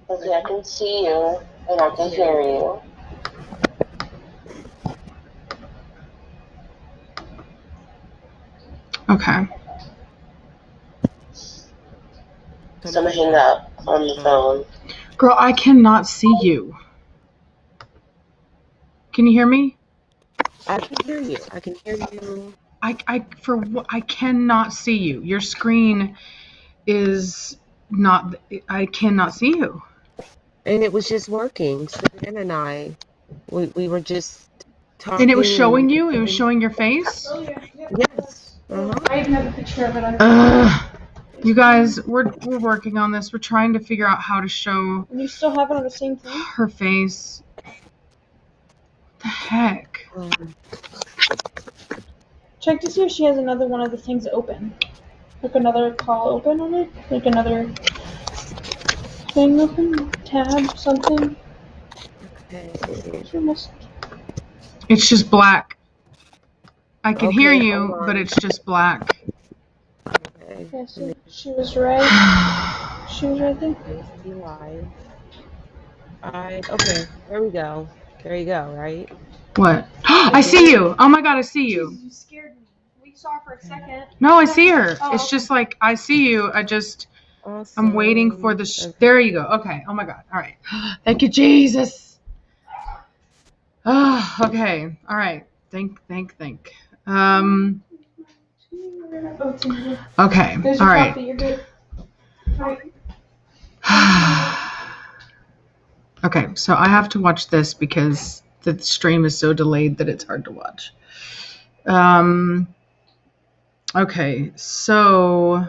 Okay, I can see you and I can hear you. Okay. So I'm gonna hang up on the phone. Girl, I cannot see you. Can you hear me? I can hear you. I can hear you. I cannot see you. Your screen is not. I cannot see you. And it was just working. So Dan and I, we were just talking. And it was showing you. It was showing your face. Oh yeah. Yes. I even have a picture of it. You guys, we're working on this. We're trying to figure out how to show And you still have it on the same thing? her face. What the heck? Check to see if she has another one of the things open. Like another call open on it? Like another thing open? Tab, something? Okay. It's just black. I can hear Okay, you, hold on. but it's just black. Okay. Yeah, so she was right. She was right there. Safety live. Okay, there we go. There you go, right? What? I see you. Oh my god, I see you. Jesus, you scared me. We saw her for a second. No, I see her. Oh, It's just like I see you. Awesome. I'm waiting for the. Okay. There you go. Okay. Oh my god. All right. Thank you, Jesus. Oh, okay. All right. Think. Okay. There's All your right. coffee. You're good. All right. Okay. So I have to watch this because the stream is so delayed that it's hard to watch. Okay. So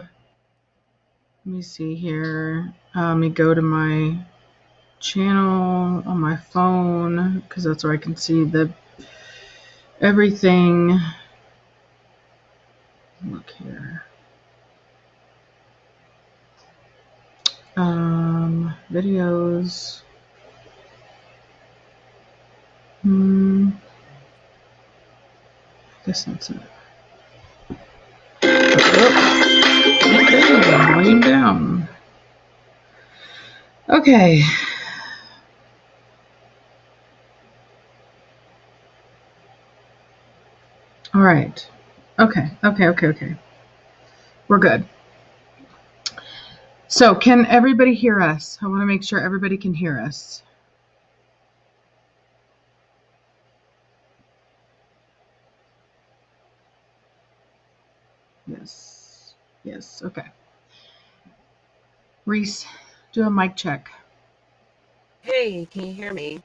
let me see here. Let me go to my channel on my phone because that's where I can see everything. Look here. Videos. I guess that's it. Okay, I'm laying down. Okay. All right. Okay. We're good. So, can everybody hear us? I want to make sure everybody can hear us. Yes. Okay. Reese, do a mic check. Hey, can you hear me?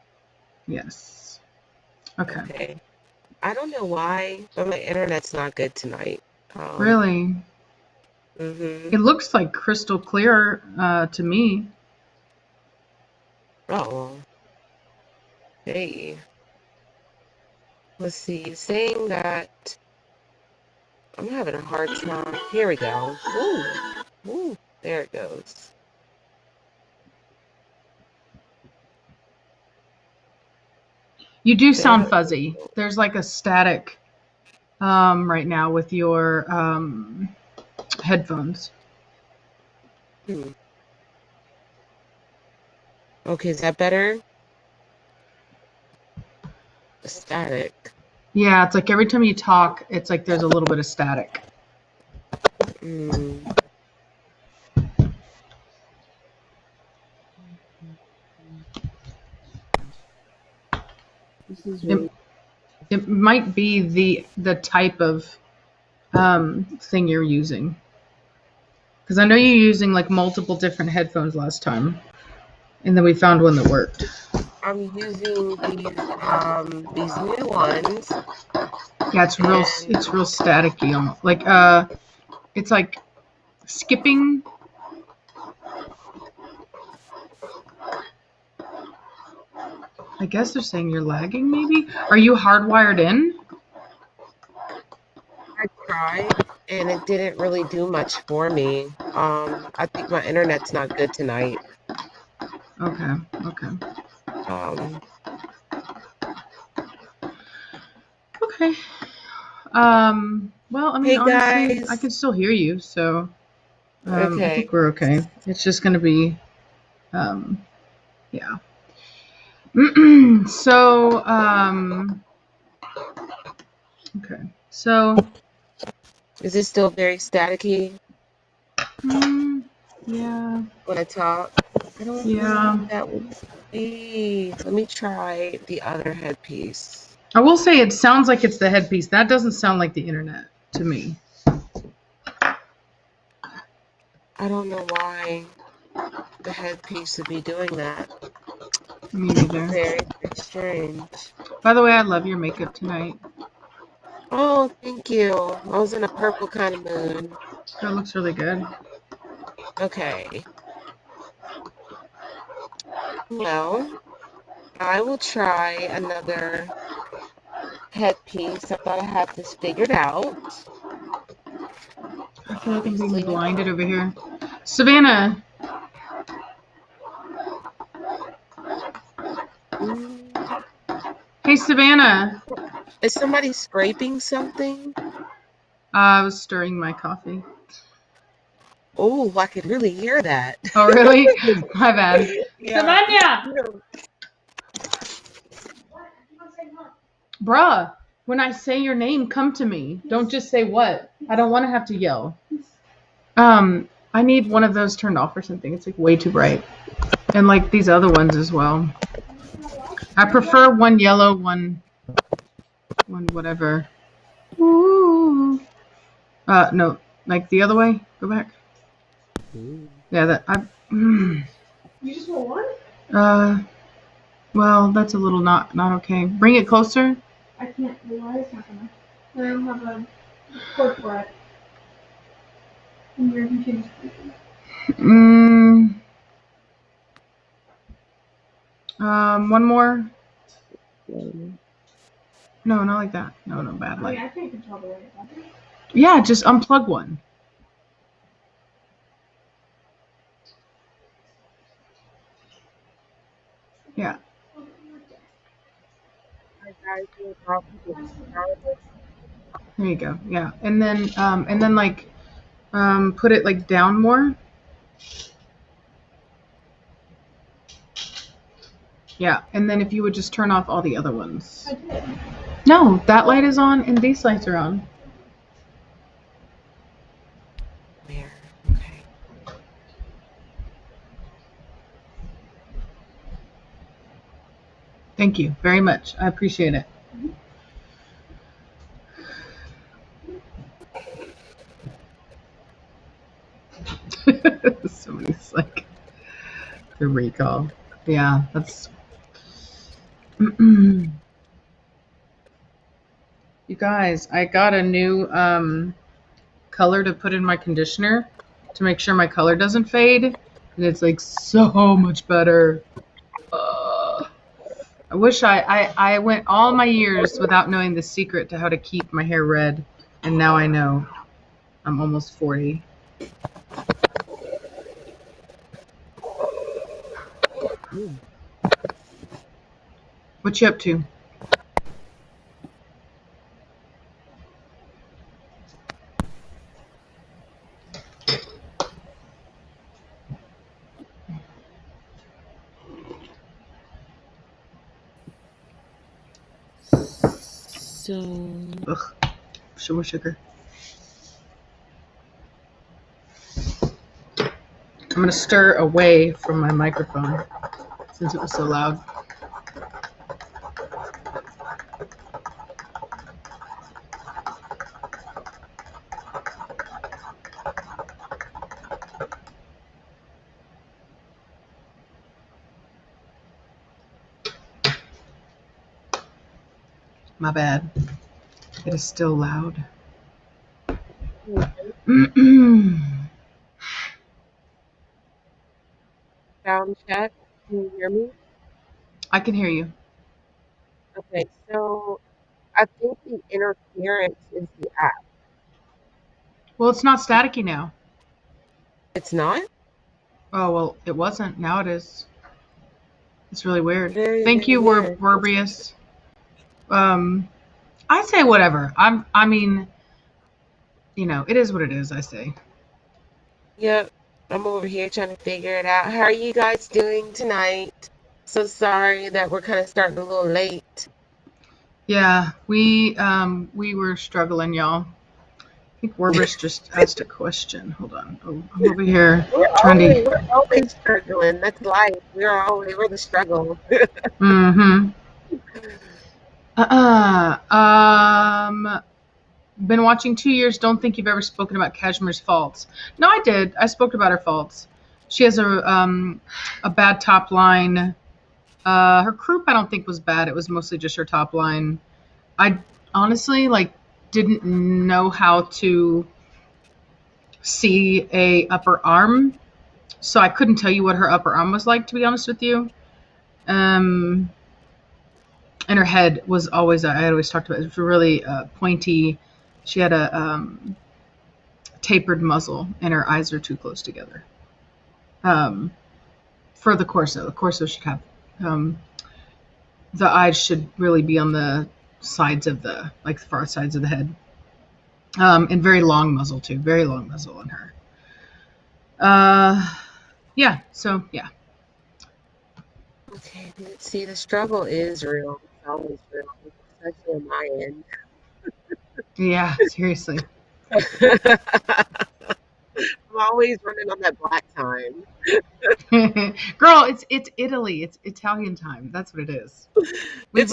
Yes. Okay. I don't know why, but my internet's not good tonight. Really? Mm-hmm. It looks like crystal clear to me. Oh. Hey. Let's see. Saying that I'm having a hard time. Here we go. Ooh. There it goes. You do sound fuzzy. There's like a static right now with your headphones. Okay, is that better? Static. Yeah, it's like every time you talk, it's like there's a little bit of static. This is really... It might be the type of thing you're using. Because I know you're using like multiple different headphones last time. And then we found one that worked. I'm using these new ones. Yeah, it's real staticky almost. Like it's like skipping. I guess they're saying you're lagging maybe? Are you hardwired in? I tried and it didn't really do much for me. I think my internet's not good tonight. Okay. Okay. Well, I mean, hey honestly, guys. I can still hear you, so Okay. I think we're okay. It's just going to be Yeah. So, okay. So, Is it still very staticky yeah. when I talk? I don't know Yeah. what that would be. Let me try the other headpiece. I will say it sounds like it's the headpiece. That doesn't sound like the internet to me. I don't know why the headpiece would be doing that. Me neither. Very, very strange. By the way, I love your makeup tonight. Oh, thank you. I was in a purple kind of mood. That looks really good. Okay. Well, I will try another headpiece. I thought I had this figured out. I feel like I'm being Obviously. blinded over here. Savannah. Hey, Savannah. Is somebody scraping something? I was stirring my coffee. Oh, I could really hear that. Oh, really? My bad. Savannah! Bruh, when I say your name, come to me. Don't just say what. I don't want to have to yell. I need one of those turned off or something. It's like way too bright. And like these other ones as well. I prefer one yellow, one whatever. Ooh. No, like the other way. Go back. Yeah, that You just want one? Well, that's a little not okay. Bring it closer. I can't. Why is not gonna? I don't have a cord for it. And your computer's speaking. One more. No, not like that. No, bad. I Like, mean, I can't control the way it's on. yeah, just unplug one. Yeah. There you go. Yeah, and then like, put it like down more. Yeah, and then if you would just turn off all the other ones. I did. No, that light is on and these lights are on. There. Okay. Thank you very much. I appreciate it. Somebody's like the recall. Yeah, that's. You guys, I got a new color to put in my conditioner to make sure my color doesn't fade, and it's like so much better. I wish I went all my years without knowing the secret to how to keep my hair red, and now I know. I'm almost 40. What you up to? So. Ugh, sugar. I'm gonna stir away from my microphone since it was so loud. My bad. It is still loud. Sound check. Can you hear me? I can hear you. Okay, so I think the interference is the app. Well, it's not staticky now. It's not? Oh, well, it wasn't. Now it is. It's really weird. Very, Thank very you, weird. Werbrius. I say whatever. I mean, you know, it is what it is, I say. Yep. I'm over here trying to figure it out. How are you guys doing tonight? So sorry that we're kind of starting a little late. Yeah, we were struggling, y'all. I think Warbur's just asked a question. Hold on. Oh, I'm over here trying to. We're always struggling. That's life. We're the struggle. Mm-hmm. Been watching 2 years. Don't think you've ever spoken about Kashmir's faults. No, I did. I spoke about her faults. She has a bad top line. Her croup I don't think was bad. It was mostly just her top line. I honestly didn't know how to see a upper arm, so I couldn't tell you what her upper arm was like, to be honest with you. And her head was always, I always talked about it, was really pointy. She had a tapered muzzle, and her eyes are too close together. For the Corso should have the eyes should really be on the sides of the far sides of the head. And very long muzzle too, very long muzzle on her. Yeah, so yeah. Okay, see, the struggle is real. It's always real, especially on my end. Yeah, seriously. I'm always running on that black time. Girl, it's Italy. It's Italian time. That's what it is. We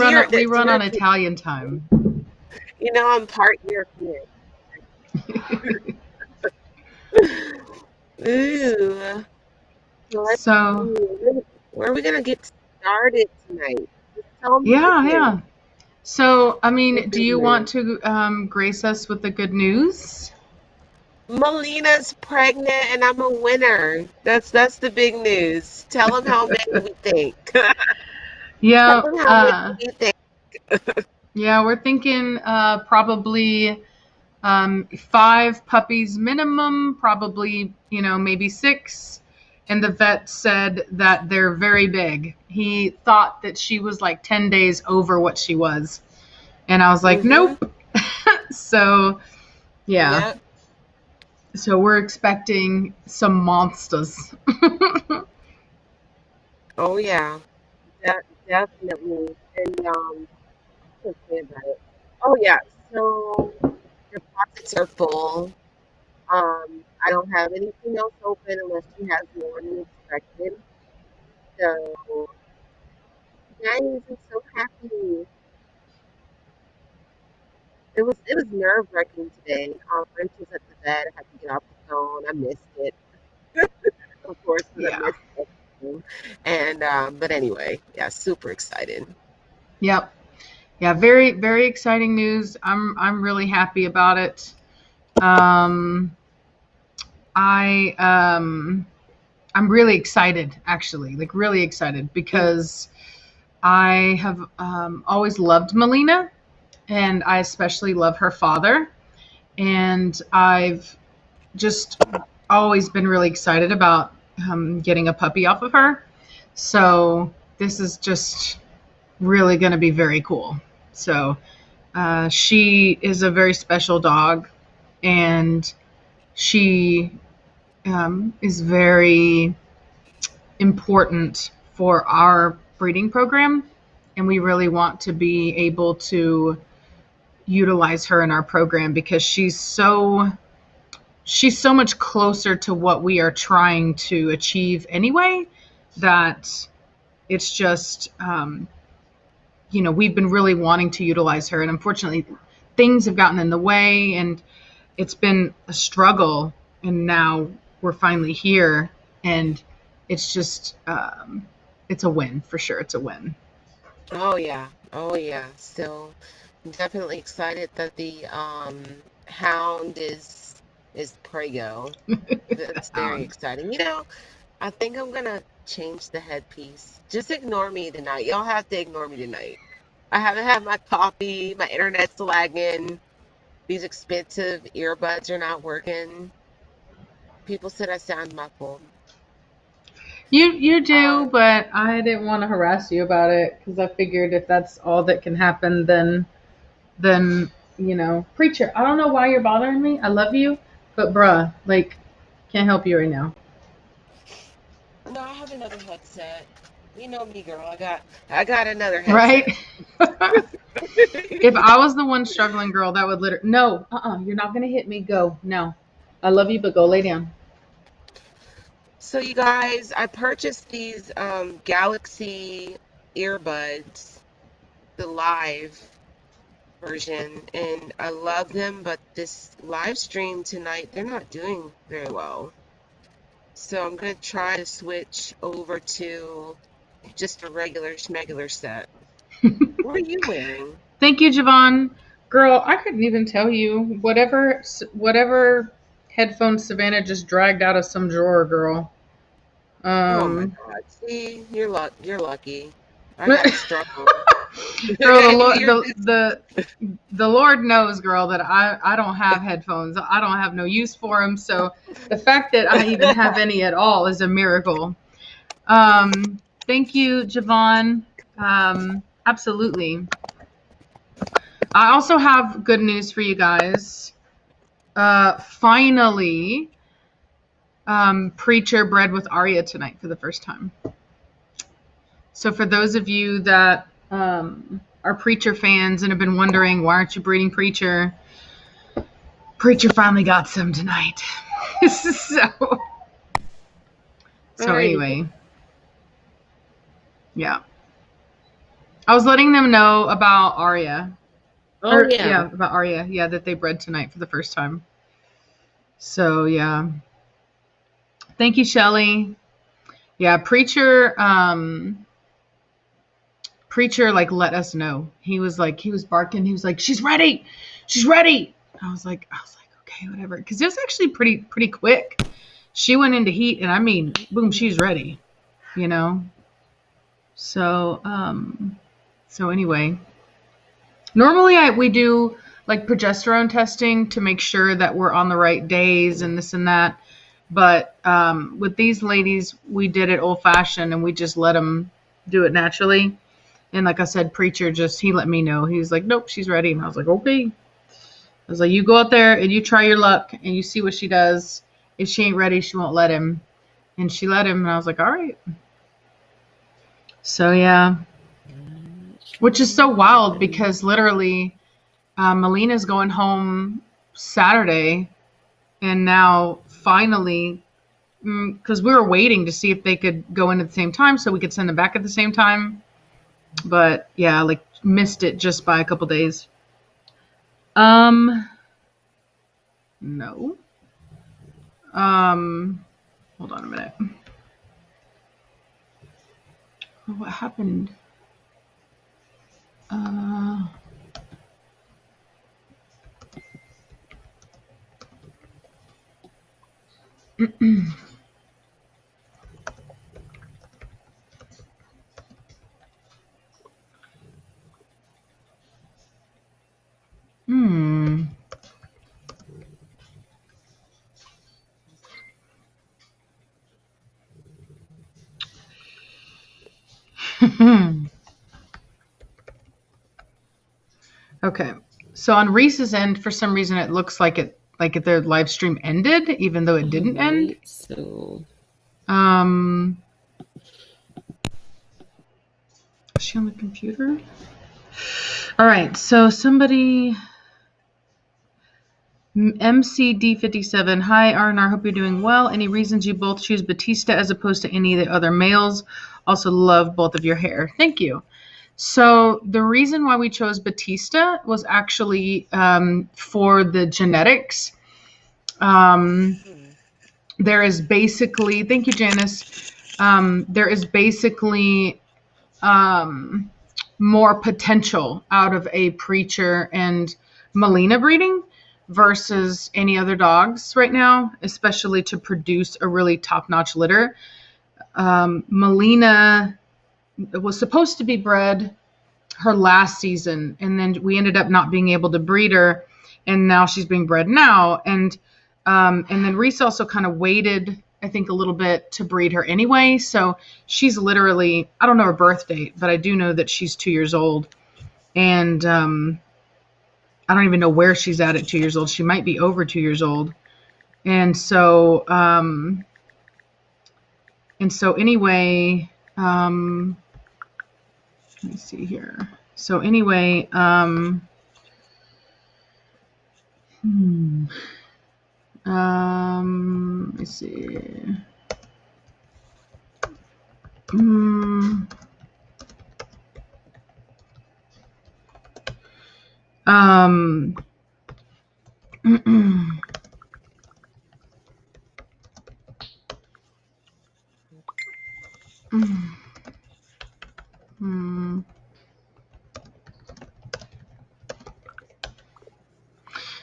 run on Italian time. You know, I'm part European. Ooh. So Where are we gonna get started tonight? Just tell me. Yeah. So, I mean, do you want to grace us with the good news? Melina's pregnant and I'm a winner. That's the big news. Tell them how many we think. Yeah. Tell them how many we think. Yeah, we're thinking probably 5 puppies minimum, probably, maybe 6. And the vet said that they're very big. He thought that she was like 10 days over what she was. And I was like, nope. So, yeah. Yep. So we're expecting some monsters. Oh, yeah. Definitely. And, let's say about it. Oh, yeah. So, deposits are full. I don't have anything else open unless she has more than expected. So, guys, I'm so happy. It was nerve wracking today. Brent was at the vet. I had to get off the phone. I missed it, of course, because I Yeah. missed it. And but anyway, yeah, super excited. Yep. Yeah, very, very exciting news. I'm really happy about it. I'm really excited, actually, really excited, because I have always loved Melina, and I especially love her father, and I've just always been really excited about getting a puppy off of her. So this is just really going to be very cool. So she is a very special dog, and she is very important for our breeding program, and we really want to be able to utilize her in our program because she's so much closer to what we are trying to achieve anyway, that it's just we've been really wanting to utilize her, and unfortunately things have gotten in the way, and it's been a struggle, and now we're finally here, and it's just it's a win for sure. It's a win. Oh yeah, oh yeah. So definitely excited that the hound is Prego. That's very exciting. I think I'm gonna change the headpiece. Just ignore me tonight. Y'all have to ignore me tonight. I haven't had my coffee. My internet's lagging. These expensive earbuds are not working. People said I sound muffled. You do, but I didn't want to harass you about it because I figured if that's all that can happen, then preacher, I don't know why you're bothering me. I love you, but bruh, can't help you right now. No, I have another headset. You know me, girl. I got another Right? headset. If I was the one struggling, girl, that would literally, no, you're not going to hit me. Go. No. I love you, but go lay down. So you guys, I purchased these Galaxy earbuds, the live version, and I love them, but this live stream tonight, they're not doing very well. So I'm gonna try to switch over to just a regular schmegular set. What are you wearing? Thank you, Javon. Girl, I couldn't even tell you. Whatever headphones Savannah just dragged out of some drawer, girl. Oh my Um, God. See, you're lucky. I gotta struggle. Girl, the Lord, You're the Lord knows, girl, that I don't have headphones. I don't have no use for them. So the fact that I even have any at all is a miracle. Thank you, Javon. Absolutely. I also have good news for you guys. Finally, Preacher bred with Arya tonight for the first time. So for those of you that are Preacher fans and have been wondering, why aren't you breeding Preacher? Preacher finally got some tonight. So anyway, yeah. I was letting them know about Arya. Oh yeah. About Arya. Yeah, that they bred tonight for the first time. So yeah. Thank you, Shelly. Yeah, Preacher like let us know. He was barking. He was like, she's ready. She's ready. I was like, okay, whatever. Because it was actually pretty quick. She went into heat, and I mean, boom, she's ready. You know. So anyway, normally we do like progesterone testing to make sure that we're on the right days and this and that. But with these ladies, we did it old fashioned, and we just let them do it naturally. And like I said, Preacher he let me know. He was like, nope, she's ready. And I was like, okay. I was like, you go out there and you try your luck and you see what she does. If she ain't ready, she won't let him. And she let him. And I was like, all right. So, yeah. Which is so wild because literally Melina's going home Saturday. And now finally, because we were waiting to see if they could go in at the same time so we could send them back at the same time. But yeah, like missed it just by a couple days. No. Hold on a minute. Oh, what happened? Okay. So on Reese's end, for some reason, it looks like their live stream ended, even though it didn't end. So. Is she on the computer? All right. So somebody. MCD57. Hi, R&R. Hope you're doing well. Any reasons you both choose Batista as opposed to any of the other males? Also love both of your hair. Thank you. So the reason why we chose Batista was actually for the genetics. There is basically, thank you, Janice. There is basically more potential out of a Preacher and Melina breeding versus any other dogs right now, especially to produce a really top-notch litter. Melina was supposed to be bred her last season, and then we ended up not being able to breed her, and now she's being bred now. And then Reese also kind of waited, I think, a little bit to breed her anyway. So she's literally, I don't know her birth date, but I do know that she's 2 years old. And I don't even know where she's at 2 years old. She might be over 2 years old. And so anyway, Let me see here. So anyway, let me see.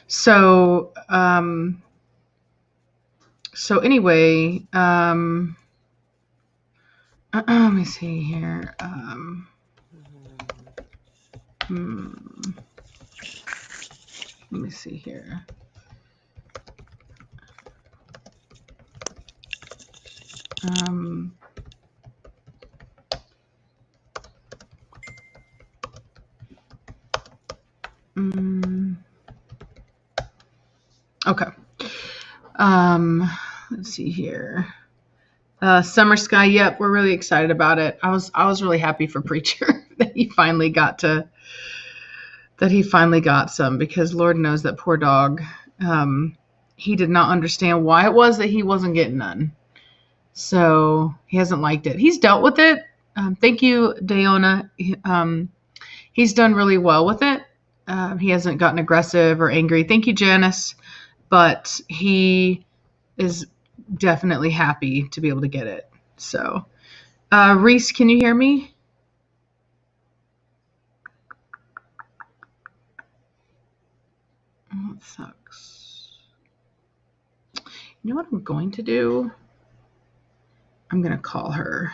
So, so anyway, let me see here. Let me see here. Okay. Let's see here. Summer Sky. Yep, we're really excited about it. I was really happy for Preacher that he finally got some, because Lord knows that poor dog. He did not understand why it was that he wasn't getting none. So he hasn't liked it. He's dealt with it. Thank you, Dayona. He's done really well with it. He hasn't gotten aggressive or angry. Thank you, Janice. But he is definitely happy to be able to get it. So, Reese, can you hear me? Oh, it sucks. You know what I'm going to do? I'm going to call her.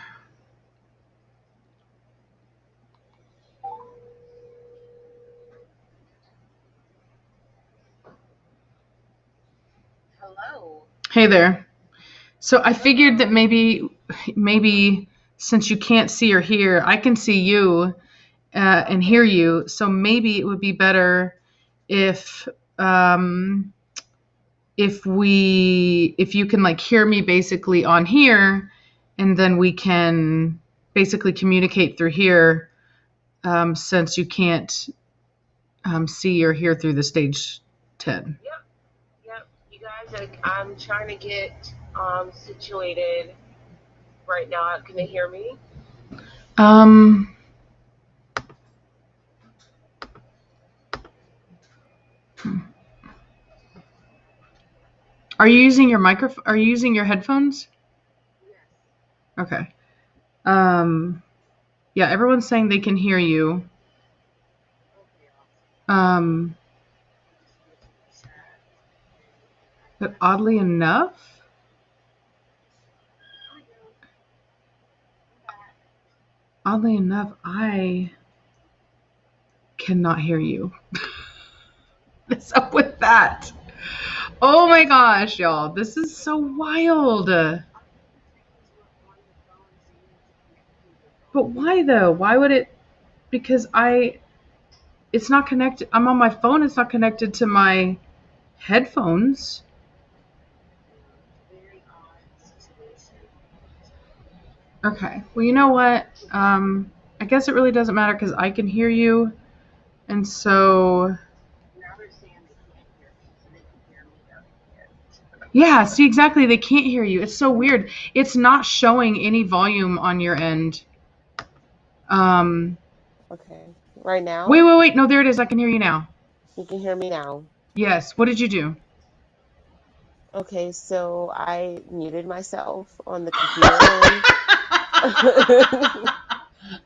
Hello. Hey there. So I figured that maybe since you can't see or hear, I can see you and hear you. So maybe it would be better if you can like hear me basically on here, and then we can basically communicate through here, since you can't see or hear through the stage 10. Yep. You guys, I'm trying to get situated right now. Can they hear me? Are you using your microphone? Are you using your headphones? Yes. Okay. Yeah, everyone's saying they can hear you. But oddly enough, I cannot hear you. What's up with that? Oh my gosh, y'all. This is so wild. But why though? Why would it? Because it's not connected. I'm on my phone. It's not connected to my headphones. Very odd situation. Okay. Well, you know what? I guess it really doesn't matter because I can hear you. And so... Now they're saying they can't hear me, so they can hear me though. Yeah, see, exactly. They can't hear you. It's so weird. It's not showing any volume on your end. Okay. Right now? Wait. No, there it is. I can hear you now. You can hear me now. Yes. What did you do? Okay, so I muted myself on the computer.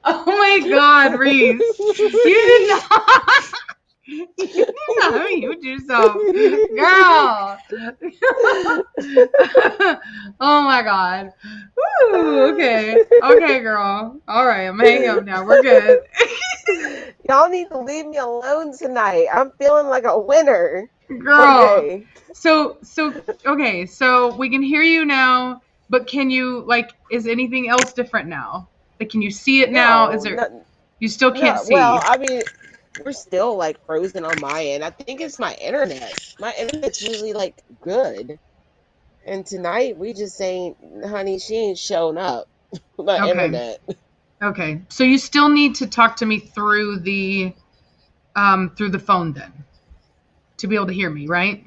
Oh my God, Reese. You did not. You did not mute yourself. Girl. Oh my God. Woo, okay. Okay, girl. All right, I'm hanging up now. We're good. Y'all need to leave me alone tonight. I'm feeling like a winner. Girl. Okay. So we can hear you now, but can you, like, is anything else different now? Like, can you see it now? Is there, you still can't see? Well, I mean, we're still like frozen on my end. I think it's my internet. My internet's usually like good. And tonight we just ain't, honey, she ain't shown up. my Okay. internet. Okay. So you still need to talk to me through the phone then to be able to hear me, right?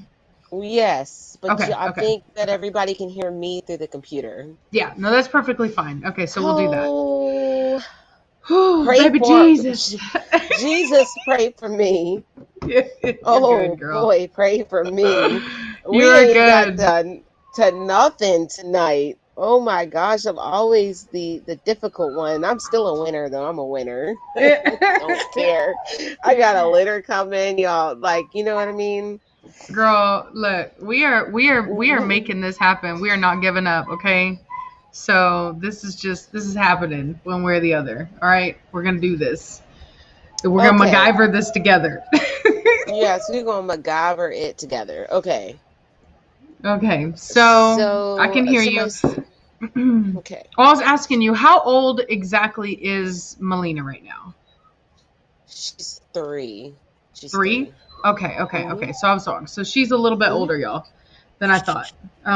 Yes, but Okay. I Okay. think that Okay. everybody can hear me through the computer. Yeah. No, that's perfectly fine. Okay. So we'll do that. Oh, Oh, pray baby for Jesus. Jesus, pray for me. You're Oh good, girl. boy, pray for me. You We are ain't got good. done to nothing tonight. Oh my gosh, I'm always the difficult one. I'm still a winner though. I'm a winner. Don't care. I got a litter coming, y'all. Like, you know what I mean? Girl, look, we are making this happen. We are not giving up, okay? So this is happening one way or the other. All right, we're gonna do this. We're gonna Okay. MacGyver this together. Yes, we're gonna MacGyver it together. Okay. Okay, so I So can hear you. somebody's Well, okay. I was asking you, how old exactly is Melina right now? She's 3. She's 3? 3. Okay, okay, Mm-hmm. okay. So I was wrong. So she's a little bit Mm-hmm. older, y'all, than I thought,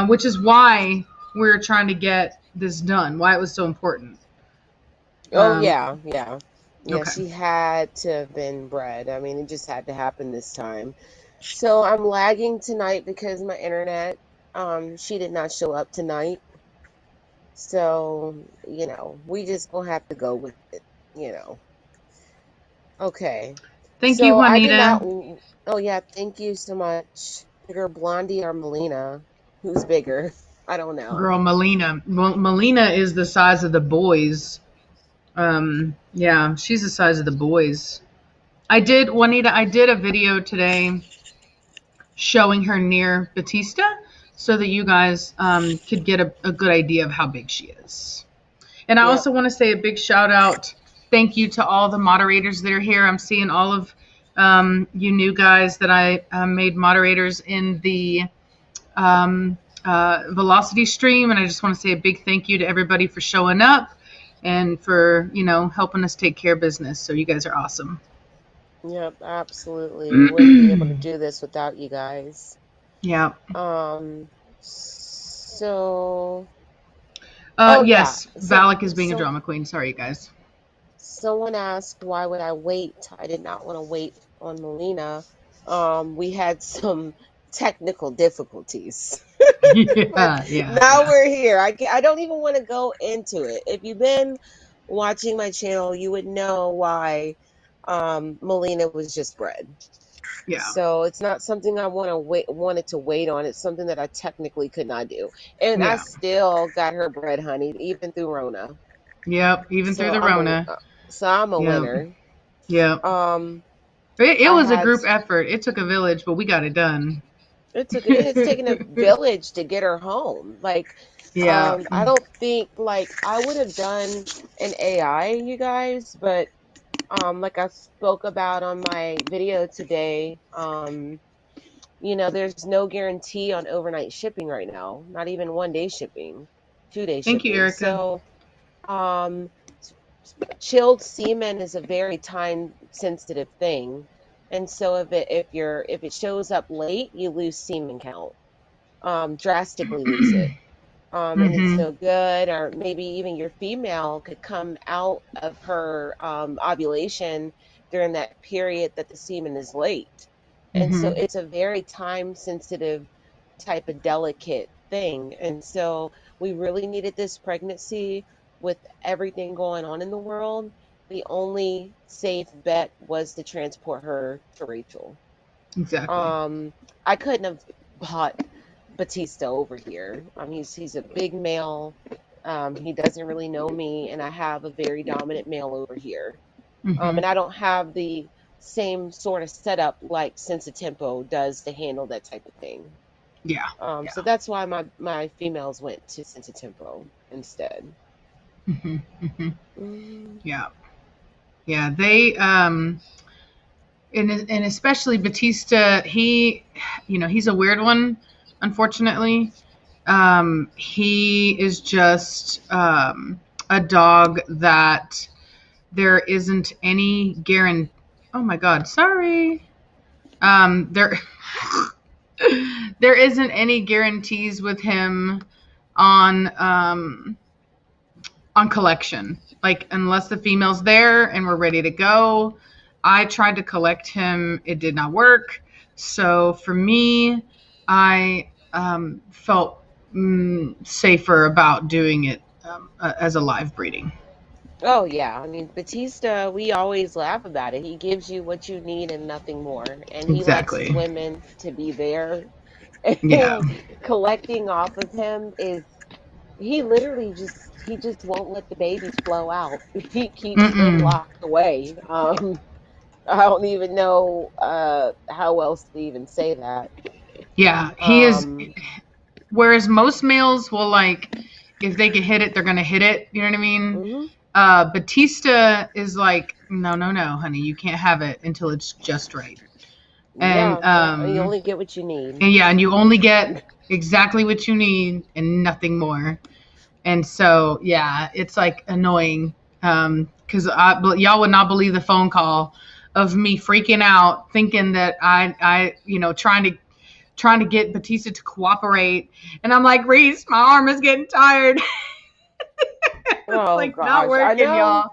which is why we're trying to get this done. Why it was so important. Oh Um, yeah, yeah. Yeah, okay. she had to have been bred. I mean, it just had to happen this time. So I'm lagging tonight because my internet, she did not show up tonight. So, we just gonna have to go with it, you know. Okay. Thank you, So I did Juanita. not, oh yeah, thank you so much. Bigger Blondie or Melina? Who's bigger? I don't know. Girl, Melina. Well, Melina is the size of the boys. Yeah, she's the size of the boys. Juanita, I did a video today showing her near Batista so that you guys could get a good idea of how big she is. And I Yep. also want to say a big shout out, thank you to all the moderators that are here. I'm seeing all of you new guys that I made moderators in the Velocity stream, and I just want to say a big thank you to everybody for showing up and for helping us take care of business. So you guys are awesome. Yep, absolutely. We wouldn't be able to do this without you guys. Yeah. So, oh yeah. Yes, So, Valak is being a so drama queen. Sorry, guys. someone asked why would I wait? I did not want to wait on Melina. We had some technical difficulties. But Yeah, yeah, now yeah. we're here. I don't even want to go into it. If you've been watching my channel, you would know why Melina was just bred. Yeah. So it's not something I wanted to wait on. It's something that I technically could not do. And I Yeah. still got her bred, honey, even through Rona. Yep. Even through So the I'm a Rona. so I'm a Yep. winner. Yep. Um It I was a had group effort. It took a village, but we got it done. it's taken a village to get her home. Like Yeah. I don't think like I would have done an AI, you guys, but like I spoke about on my video today, there's no guarantee on overnight shipping right now, not even 1 day shipping, 2 day Thank you, shipping. Erica. So, um, chilled semen is a very time sensitive thing. And so if it shows up late, you lose semen count, drastically lose it. And it's Mm-hmm. no good, or maybe even your female could come out of her ovulation during that period that the semen is late. And so Mm-hmm. it's a very time sensitive type of delicate thing. And so we really needed this pregnancy with everything going on in the world. The only safe bet was to transport her to Rachel. Exactly. I couldn't have bought Batista over here. He's a big male. He doesn't really know me, and I have a very dominant male over here. Mm-hmm. And I don't have the same sort of setup like Sensitempo does to handle that type of thing. Yeah. So that's why my females went to Sensitempo instead. Mm-hmm. Mm-hmm. Mm, Yeah. Yeah. They and especially Batista, he's a weird one, unfortunately. He is just a dog that there isn't any guarantee. Oh my God, sorry. There there isn't any guarantees with him on on collection. Like, unless the female's there and we're ready to go. I tried to collect him. It did not work. So for me, I felt safer about doing it as a live breeding. Oh yeah, I mean Batista, we always laugh about it. He gives you what you need and nothing more, and he likes his Exactly. women to be there. Yeah. And collecting off of him is he literally just won't let the babies flow out. He keeps them Mm-mm. locked away. I don't even know how else to even say that. Yeah. He is. Um, Whereas most males will, like, if they can hit it, they're gonna hit it. You know what I mean? mhm. Batista is like, no, no, no, honey, you can't have it until it's just right. And Yeah, yeah, you only get what you need. and yeah, and you only get exactly what you need and nothing more. And so yeah, it's like annoying because y'all would not believe the phone call of me freaking out, thinking that I trying to get Batista to cooperate, and I'm like, Reese, my arm is getting tired. It's Oh like not gosh, I working, know. y'all.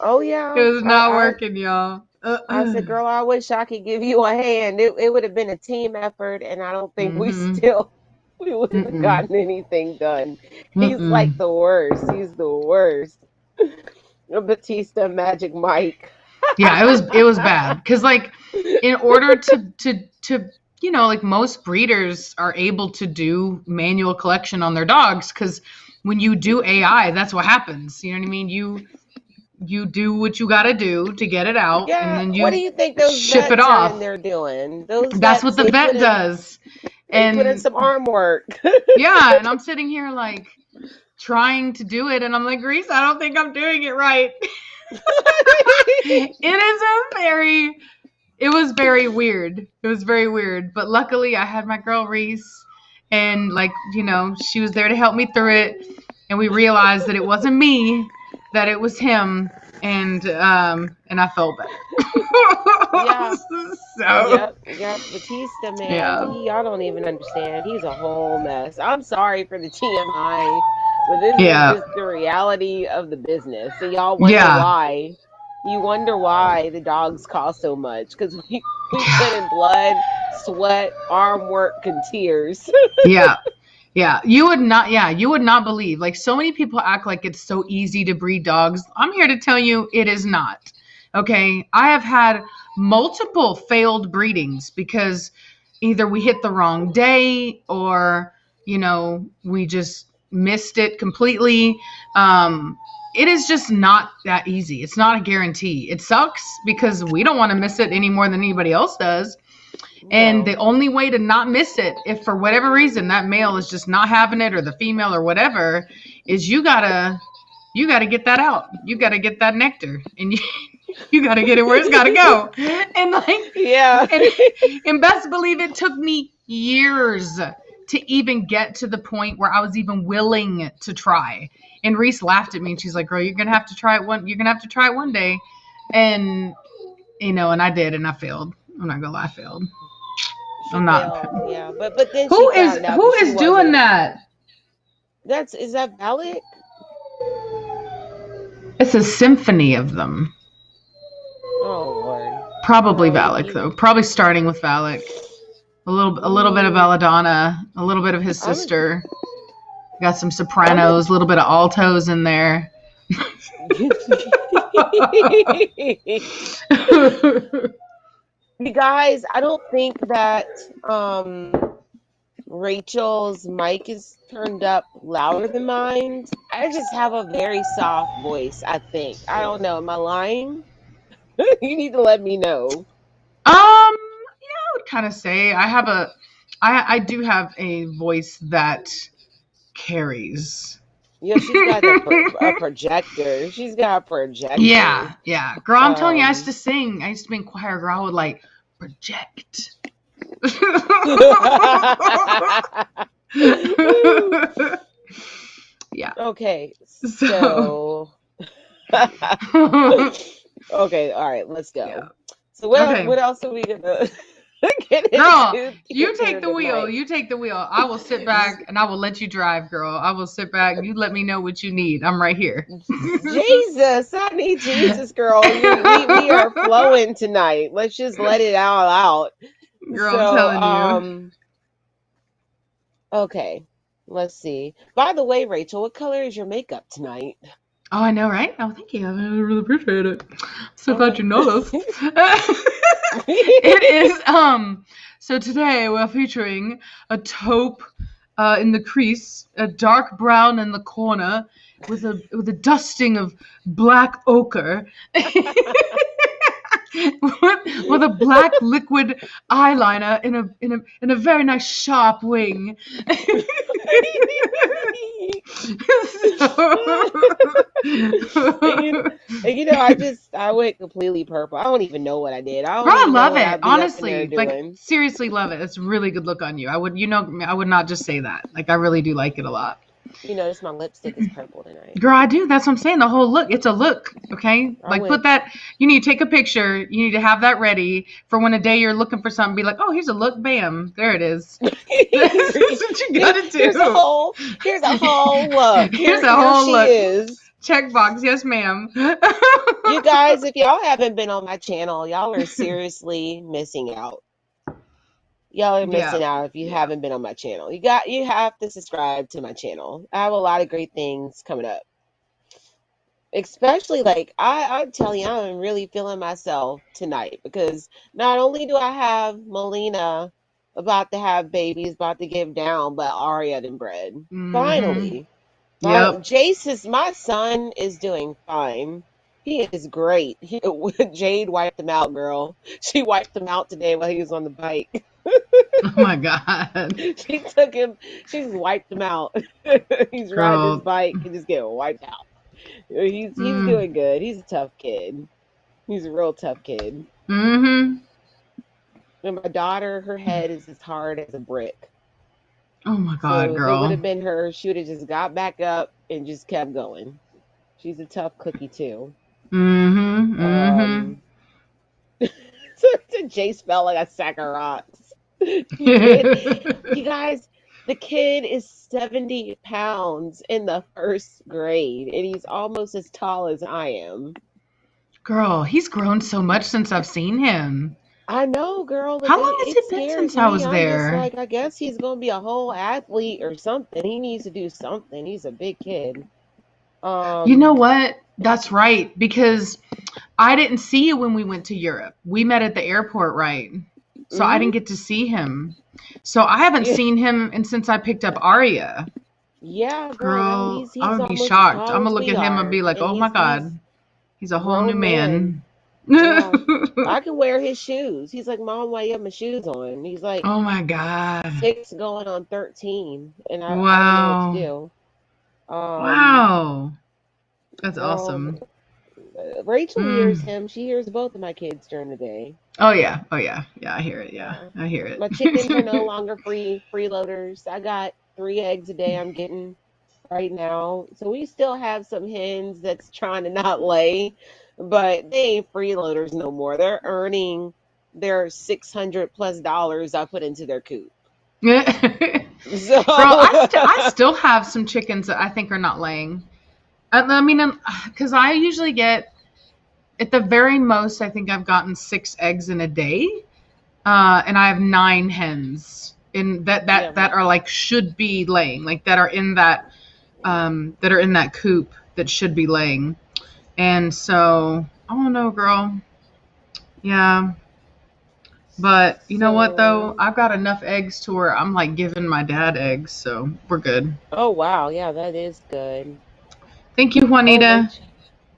Oh It yeah, was not working, y'all. I said, girl, I wish I could give you a hand. It would have been a team effort, and I don't think Mm-hmm. we wouldn't have Mm-mm. gotten anything done. He's Mm-mm. like the worst. He's the worst. Batista Magic Mike. Yeah, it was bad because, like, in order to like, most breeders are able to do manual collection on their dogs because when you do AI, that's what happens. You know what I mean? You do what you got to do to get it out, and Yeah, then what do you you think those ship it vets are in off. there doing? Those That's vets, what the vet does. they put in And some arm work. yeah, and I'm sitting here like trying to do it, and I'm like, Reese, I don't think I'm doing it right. It was very weird. It was very weird. But luckily I had my girl Reese, and, like, she was there to help me through it, and we realized that it wasn't me, that it was him, and I felt better. Yeah. So Yep, yep. Batista, man, yeah. he, I don't even understand. He's a whole mess. I'm sorry for the TMI, but this is Yeah. just the reality of the business. So y'all wonder Yeah. why. You wonder why the dogs cost so much because we put Yeah. in blood, sweat, arm work, and tears. Yeah. Yeah, you would not believe. Like, so many people act like it's so easy to breed dogs. I'm here to tell you it is not. Okay? I have had multiple failed breedings because either we hit the wrong day, or we just missed it completely. It is just not that easy. It's not a guarantee. It sucks because we don't want to miss it any more than anybody else does. And the No. only way to not miss it, if for whatever reason that male is just not having it, or the female, or whatever, is you gotta get that out. You gotta get that nectar, and you gotta get it where it's gotta go. And, like, Yeah. and and best believe it took me years to even get to the point where I was even willing to try. And Reese laughed at me, and she's like, "Girl, you're gonna have to try it one. You're gonna have to try it one day." And and I did, and I failed. I'm not gonna lie, I failed. She I'm not. failed, yeah. But then she Who is found out who that she is doing wasn't. that? Is that valid? It's a symphony of them. Oh Lord. Probably Well, Valak, though. Probably starting with Valak. A little bit of mm, Belladonna, a little bit of his I'm sister. Got some I'm a sopranos, a little bit of altos in there. You guys, I don't think that Rachel's mic is turned up louder than mine. I just have a very soft voice, I think. I don't know. Am I lying? You need to let me know. I would kind of say I do have a voice that carries. Yeah, she's got a projector. She's got a projector. Yeah, yeah. Girl, I'm telling you, I used Um, to sing. I used to be in choir. Girl, I would, like, project. Yeah. okay, So, so okay, all right, let's yeah. go. So what Okay. else are we gonna? Girl, you take the wheel. You take the wheel. I will sit back and I will let you drive, girl. I will sit back. You let me know what you need. I'm right here. Jesus, I need Jesus, girl. We are flowing tonight. Let's just let it all out. Girl, I'm So, telling you. Okay, let's see. By the way, Rachel, what color is your makeup tonight? Oh, I know, right? Oh, thank you. I really appreciate it. So glad you noticed. It is so today we're featuring a taupe in the crease, a dark brown in the corner with a dusting of black ochre. with a black liquid eyeliner in a very nice sharp wing. I went completely purple. I don't even know what I did. I Bro, don't I even know love what it. I'd be up in there Honestly, like doing. seriously love it. It's a really good look on you. I would not just say that. Like I really do like it a lot. You notice my lipstick is purple tonight. Girl, I do. That's what I'm saying. The whole look. It's a look. Okay. I Like went put that. You need to take a picture. You need to have that ready for when a day you're looking for something. Be like, oh, here's a look. Bam. There it is. That's what you gotta do. Here's a whole look. Here's a Here whole she look. is. Checkbox. Yes, ma'am. You guys, if y'all haven't been on my channel, y'all are seriously missing out. Y'all are missing out if you haven't been on my channel. You have to subscribe to my channel. I have a lot of great things coming up. Especially like I'm telling you, I'm really feeling myself tonight because not only do I have Melina about to have babies, about to give down, but Aria done bred. Finally. Yep. My son is doing fine. He is great. Jade wiped him out, girl. She wiped him out today while he was on the bike. Oh my God. She took him, she just wiped him out. He's riding his bike and just getting wiped out. He's doing good. He's a tough kid. He's a real tough kid. Mm-hmm. And my daughter, her head is as hard as a brick. Oh my God, so girl. If it would have been her, she would have just got back up and just kept going. She's a tough cookie too. Mm-hmm. Mm-hmm. So Jace felt like a sack of rocks. You guys, the kid is 70 pounds in the first grade, and he's almost as tall as I am. Girl, he's grown so much since I've seen him. I know, girl. How long has it been since I was there? I'm just like, I guess he's going to be a whole athlete or something. He needs to do something. He's a big kid. You know what? That's right, because I didn't see you when we went to Europe. We met at the airport, right? So I didn't get to see him. So I haven't seen him and since I picked up Aria. Yeah, girl, he's I would be shocked. I'm gonna look at him and be like, "Oh my God, he's a whole new man." Yeah, I can wear his shoes. He's like, "Mom, why you have my shoes on?" He's like, "Oh my God, 6 going on 13," and I don't know what to do. Wow, that's awesome. Rachel hears him. She hears both of my kids during the day. Oh yeah, I hear it. Yeah, I hear it. My chickens are no longer freeloaders. I got 3 eggs a day I'm getting right now. So we still have some hens that's trying to not lay, but they ain't freeloaders no more. They're earning their $600+ I put into their coop. So, girl, I still have some chickens that I think are not laying. I mean, because I usually get, at the very most, I think I've gotten 6 eggs in a day, and I have 9 hens in that are like should be laying, like that are in that coop that should be laying, and so I don't know, girl. Yeah. But you know what though? I've got enough eggs to where I'm like giving my dad eggs, so we're good. Oh wow, yeah, that is good. Thank you, Juanita. Oh,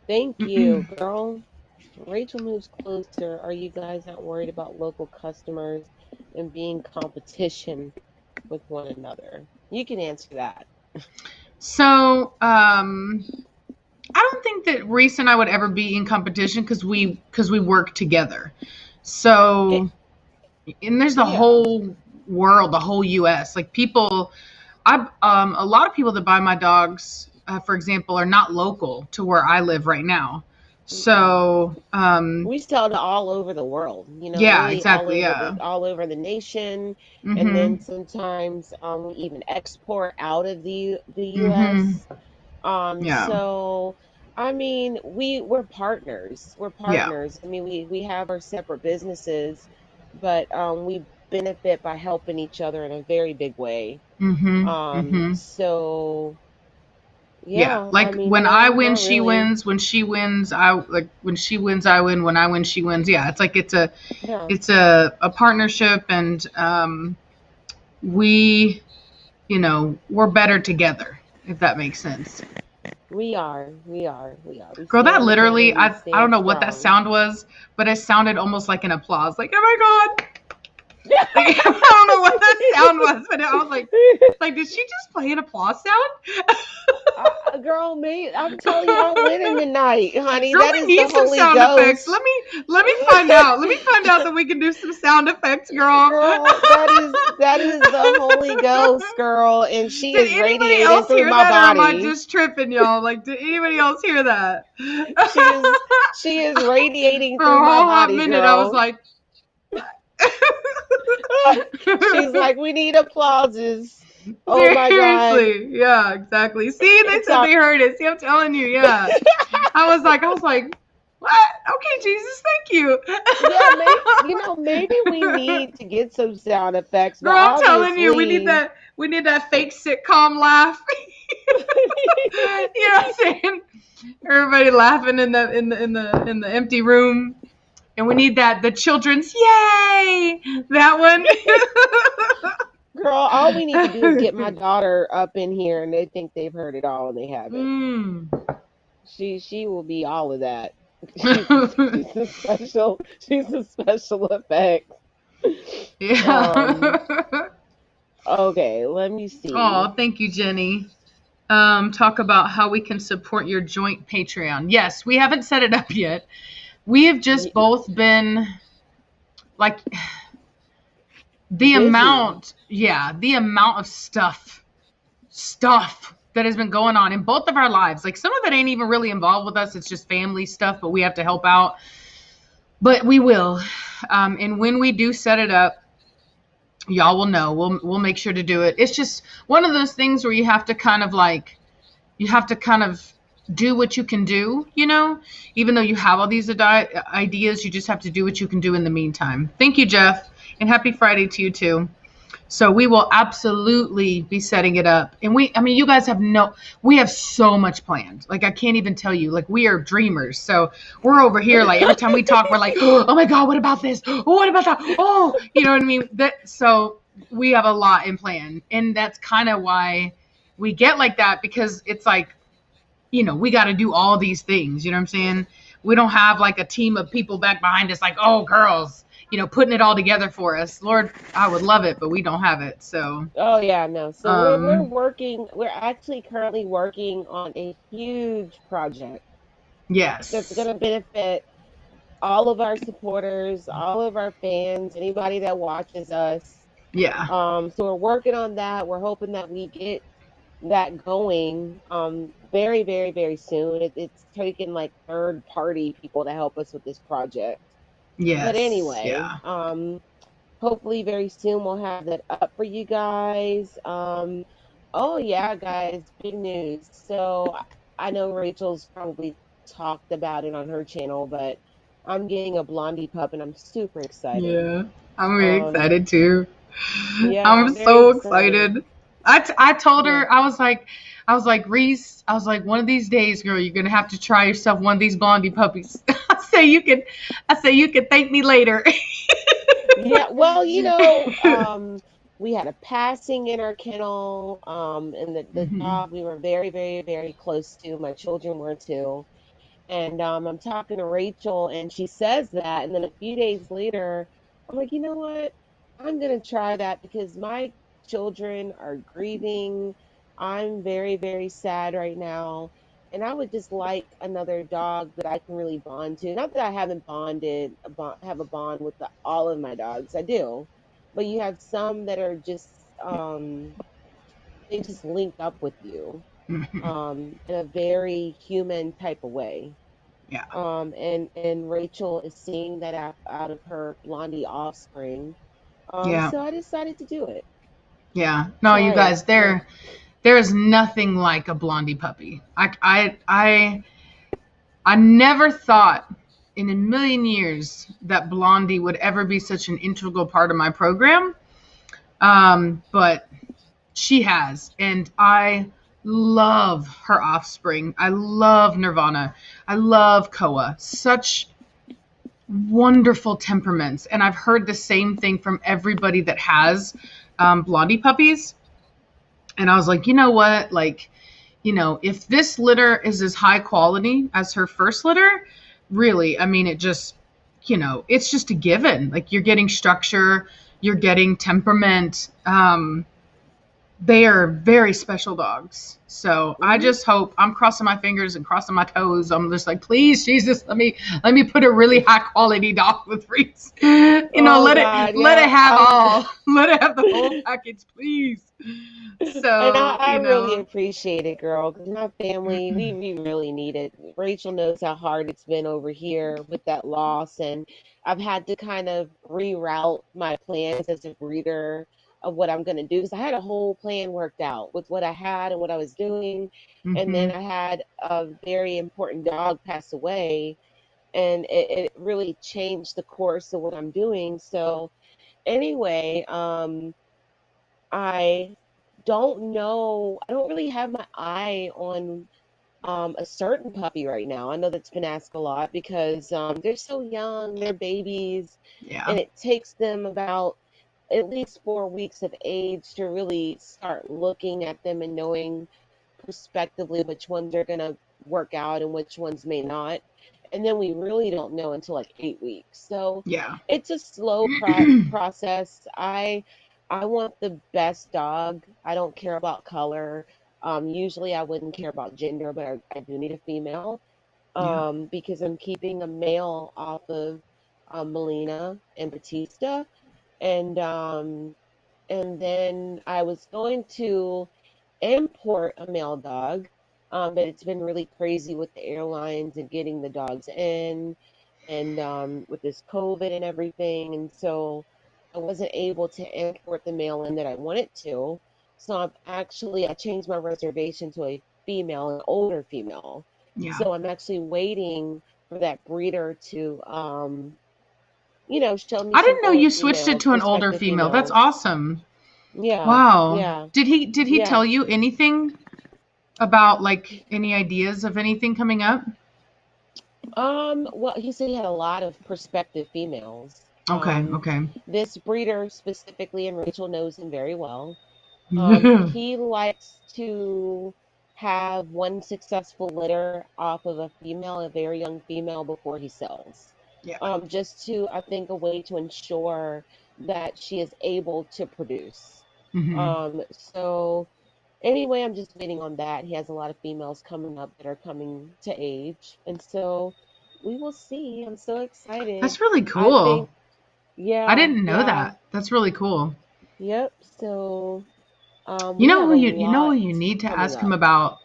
thank you, girl. Rachel moves closer. Are you guys not worried about local customers and being competition with one another? You can answer that. So, I don't think that Reese and I would ever be in competition because we work together. So, and there's the whole world, the whole U.S. Like people, a lot of people that buy my dogs, for example, are not local to where I live right now. So, We sell to all over the world, yeah, really exactly. Yeah. all over the nation. And then Mhm. sometimes we even export out of the Mhm. US. Yeah. So I mean, we're partners. We're Yeah. partners. I mean, we have our separate businesses, but we benefit by helping each other in a very big way. Mhm. Mhm. So Yeah. yeah, I Like mean, when I no, win, not she really. wins. When she wins, I like when she wins, I win. When I win, she wins. Yeah. It's like Yeah, it's a partnership, and we, we're better together, if that makes sense. we are. We Girl, that stand together. literally, We I don't stand know what that strong. sound was, but it sounded almost like an applause. Like, oh my God. Like, I don't know what that sound was, but I was like, did she just play an applause sound? Girl, me, I'm telling you, I'm winning tonight, honey. Girl, That we is the need some Holy sound effects. Ghost. Let me find out. Let me find out that we can do some sound effects, girl. Girl, that is the Holy Ghost, girl, and she Did is anybody radiating else through hear my that, or am I body. just tripping, y'all? Like, did anybody else hear that? She is she is radiating For through a my whole hot body, minute, I was girl. like, She's like, we need applauses. Oh my God. seriously, yeah, exactly. See, they It's said all they heard it. See, I'm telling you, yeah. I was like, what? Okay, Jesus, thank you. yeah, maybe we need to get some sound effects, but Girl, I'm telling you, we need obviously that. We need that fake sitcom laugh. You know what I'm saying? Everybody laughing in the empty room, and we need that the children's yay that girl, all we need to do is get my one. daughter up in here and they think they've heard it all and they haven't. Mm. She will be all of that. She's a special effect. Um Yeah. okay, let me see. Oh, thank you, Jenny. Talk about how we can support your joint Patreon. Yes, we haven't set it up yet. We have just Y- both been like Busy. the amount of stuff that has been going on in both of our lives. Like some of it ain't even really involved with us. It's just family stuff, but we have to help out. But we will. And when we do set it up, y'all will know. We'll make sure to do it. It's just one of those things where you have to kind of do what you can do, even though you have all these ideas, you just have to do what you can do in the meantime. Thank you, Jeff, and happy Friday to you too. So we will absolutely be setting it up. And I mean, you guys we have so much planned. Like, I can't even tell you, like, we are dreamers. So we're over here, like, every time we talk, we're like, oh my God, what about this? Oh, what about that? Oh, you know what I mean? So we have a lot in plan. And that's kind of why we get like that, because it's like, we got to do all these things. You know what I'm saying? We don't have like a team of people back behind us, like, oh, girls, putting it all together for us. Lord, I would love it, but we don't have it. So, Oh yeah, no. So we're um, working, we're actually currently working on a huge project that's going yes, to benefit all of our supporters, all of our fans, anybody that watches us. yeah, So we're working on that. We're hoping that we get that going very, very, very soon. It's taking like third party people to help us with this project. But yes, anyway, yeah, hopefully very soon we'll have that up for you guys. Oh yeah, guys, big news. So I know Rachel's probably talked about it on her channel, but I'm getting a blondie pup and I'm super excited. yeah. I'm really Um, excited too. yeah, I'm I'm very so excited. excited. I told Yeah. her, I was like, Reese, I was like, one of these days, girl, you're gonna have to try yourself one of these blondie puppies. I say you can thank me later. Yeah, well, we had a passing in our kennel, and the Mhm. dog we were very, very, very close to. My children were too. And I'm talking to Rachel, and she says that, and then a few days later, I'm like, you know what? I'm gonna try that because my children are grieving. I'm very, very sad right now, and I would just like another dog that I can really bond to. Not that I haven't have a bond with all of my dogs. I do, but you have some that are just they just link up with you in a very human type of way. Yeah. And Rachel is seeing that out of her Blondie offspring. Yeah. So I decided to do it. Yeah. No, you Try it. guys, Yeah. there is nothing like a Blondie puppy. I never thought in a million years that Blondie would ever be such an integral part of my program. But she has, and I love her offspring. I love Nirvana. I love Koa. Such wonderful temperaments, and I've heard the same thing from everybody that has Blondie puppies. And I was like, you know what? Like, if this litter is as high quality as her first litter, really, I mean, it's just a given. Like, you're getting structure, you're getting temperament. They are very special dogs. So I Hmm. just hope, I'm crossing my fingers and crossing my toes. I'm just like, please, Jesus, let me put a really high quality dog with Reese. Oh Let God, it yeah. have all. Let it have the whole package, please. And So, I really appreciate it, girl, because my family, we really need it. Rachel knows how hard it's been over here with that loss, and I've had to kind of reroute my plans as a breeder of what I'm going to do, because I had a whole plan worked out with what I had and what I was doing, and then hmm I had a very important dog pass away, and it really changed the course of what I'm doing. So anyway, I don't know. I don't really have my eye on a certain puppy right now. I know that's been asked a lot because they're so young, they're babies, yeah, and it takes them about at least 4 weeks of age to really start looking at them and knowing prospectively which ones are going to work out and which ones may not. And then we really don't know until like 8 weeks. So yeah, it's a slow process. I want the best dog. I don't care about color. Usually I wouldn't care about gender, but I do need a female. yeah. Because I'm keeping a male off of Melina and Batista, and then I was going to import a male dog, but it's been really crazy with the airlines and getting the dogs in, and with this COVID and everything, and so I wasn't able to import the male in that I wanted to. So I changed my reservation to a female, an older female. Yeah. So I'm actually waiting for that breeder to show me I some didn't know older you switched it females, to an older prospective female. That's females. awesome. Yeah, Wow. yeah, Did he yeah. tell you anything about like any ideas of anything coming up? Well, he said he had a lot of prospective females. Okay, okay. This breeder specifically, and Rachel knows him very well. Yeah. He likes to have one successful litter off of a female, a very young female, before he sells. Just to, I think, a way to ensure that she is able to produce. hmm So anyway, I'm just waiting on that. He has a lot of females coming up that are coming to age. And so we will see. I'm so excited. That's really I cool. think, I yeah, didn't know yeah, that. That's really cool. yep. So You we know have who a you lot you need to coming ask him up. about.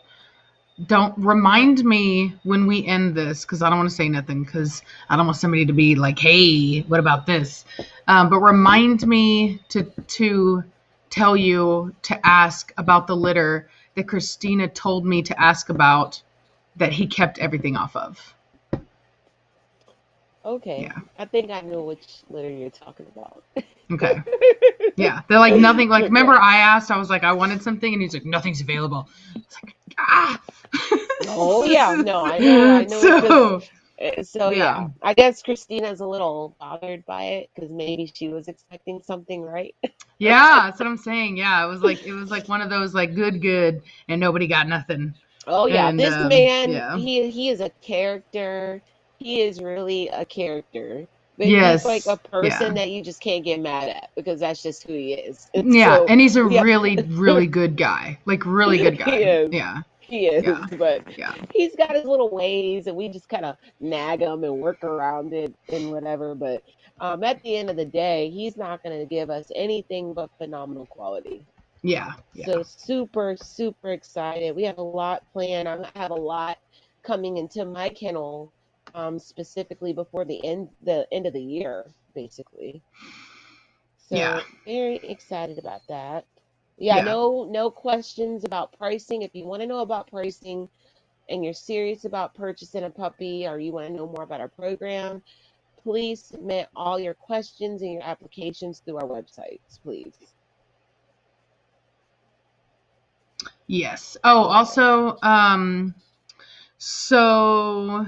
Don't remind me when we end this because I don't want to say nothing because I don't want somebody to be like, "Hey, what about this?" But Mhm. remind me to tell you to ask about the litter that Christina told me to ask about that he kept everything off of. Okay. Yeah. I think I know which litter you're talking about. Okay. Yeah. They're like nothing. Like remember, Okay. I asked. I was like, I wanted something, and he's like, nothing's available. It's like ah. Oh yeah, no, I know it's just So so yeah. yeah. I guess Christina's a little bothered by it because maybe she was expecting something, right? Yeah, that's what I'm saying. Yeah, it was like one of those like good, and nobody got nothing. Oh yeah, And this man, yeah, he is a character. He is really a character. But he's like a yes, person yeah, that you just can't get mad at because that's just who he is. And yeah, so, and he's a yeah. really good guy, like really good He guy. is. Yeah, He is, yeah, but yeah, he's got his little ways, and we just kind of nag him and work around it and whatever. But at the end of the day, he's not going to give us anything but phenomenal quality. yeah, yeah. So super, super excited. We have a lot planned. I have a lot coming into my kennel specifically before the end of the year, basically. Yeah. So very excited about that. Yeah, Yeah. no questions about pricing. If you want to know about pricing and you're serious about purchasing a puppy, or you want to know more about our program, please submit all your questions and your applications through our websites, please. Yes. Oh, Okay. also, so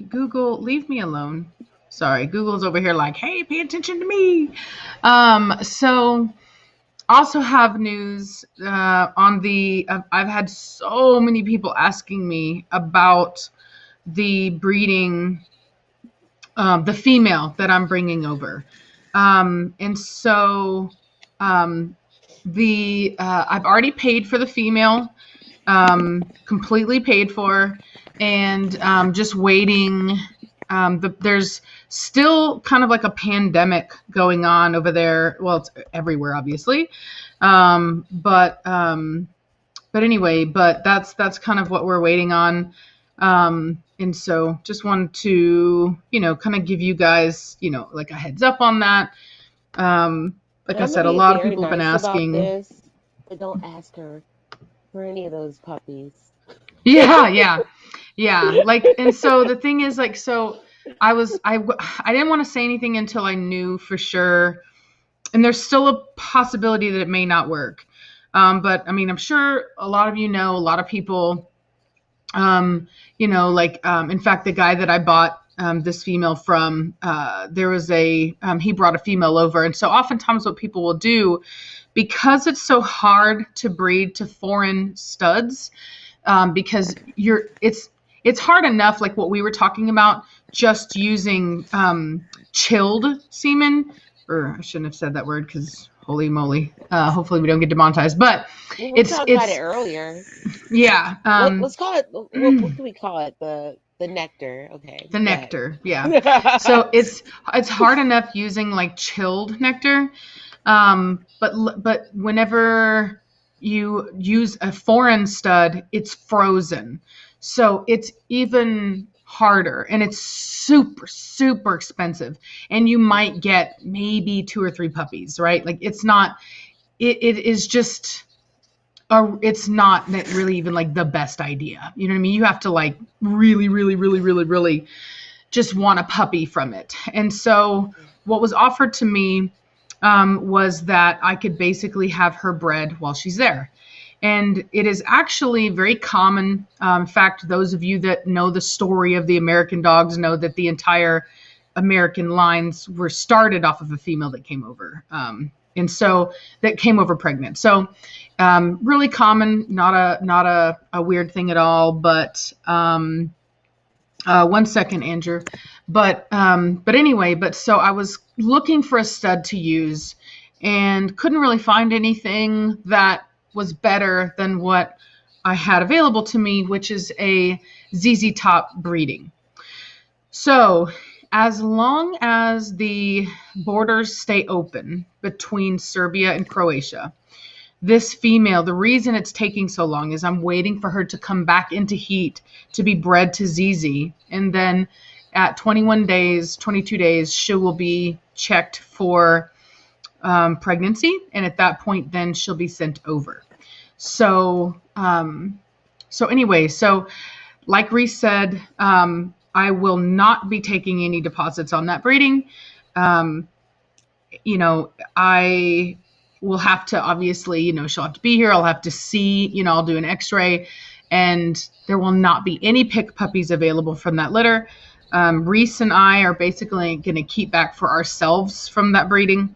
Google, leave me alone. Sorry, Google's over here like, hey, pay attention to me. So also have news on the. I've had so many people asking me about the breeding, the female that I'm bringing over, and so um, I've already paid for the female, completely paid for, and just waiting. There's still kind of like a pandemic going on over there. Well, it's everywhere, obviously, but anyway, but that's kind of what we're waiting on. And so just wanted to, kind of give you guys, like a heads up on that. Like And I I'm gonna said, a be lot of very people have been nice about asking. this, but don't ask her for any of those puppies. Yeah, yeah, yeah. Like, and so the thing is, like, so I didn't want to say anything until I knew for sure. And there's still a possibility that it may not work. But I mean, I'm sure a lot of a lot of people, in fact, the guy that I bought this female from, there was he brought a female over. And so oftentimes what people will do, because it's so hard to breed to foreign studs, because it's hard enough, like what we were talking about, just using chilled semen, or I shouldn't have said that word because holy moly, hopefully we don't get demonetized, but We talked about it it's earlier. yeah, Let's call it. What can we call it? The nectar. Okay. the Go ahead. nectar, yeah. So it's hard enough using like chilled nectar, but whenever you use a foreign stud, it's frozen, so it's even harder, and it's super super expensive, and you might get maybe 2 or 3 puppies, right? Like it's not, it is just it's not really even like the best idea. You know what I mean? You have to like really, really, really, really, really just want a puppy from it. And so what was offered to me was that I could basically have her bred while she's there. And it is actually very common. In fact, those of you that know the story of the American dogs know that the entire American lines were started off of a female that came over. And so that came over pregnant. So really common, not a weird thing at all. But 1 second, Andrew. But anyway, so I was looking for a stud to use and couldn't really find anything that was better than what I had available to me, which is a ZZ Top breeding. So as long as the borders stay open between Serbia and Croatia, this female, the reason it's taking so long is I'm waiting for her to come back into heat to be bred to ZZ. And then at 21 days, 22 days, she will be checked for pregnancy. And at that point, then she'll be sent over. So anyway, so like Reese said, I will not be taking any deposits on that breeding. I will have to, obviously, she'll have to be here. I'll have to see, I'll do an x-ray, and there will not be any pick puppies available from that litter. Reese and I are basically going to keep back for ourselves from that breeding.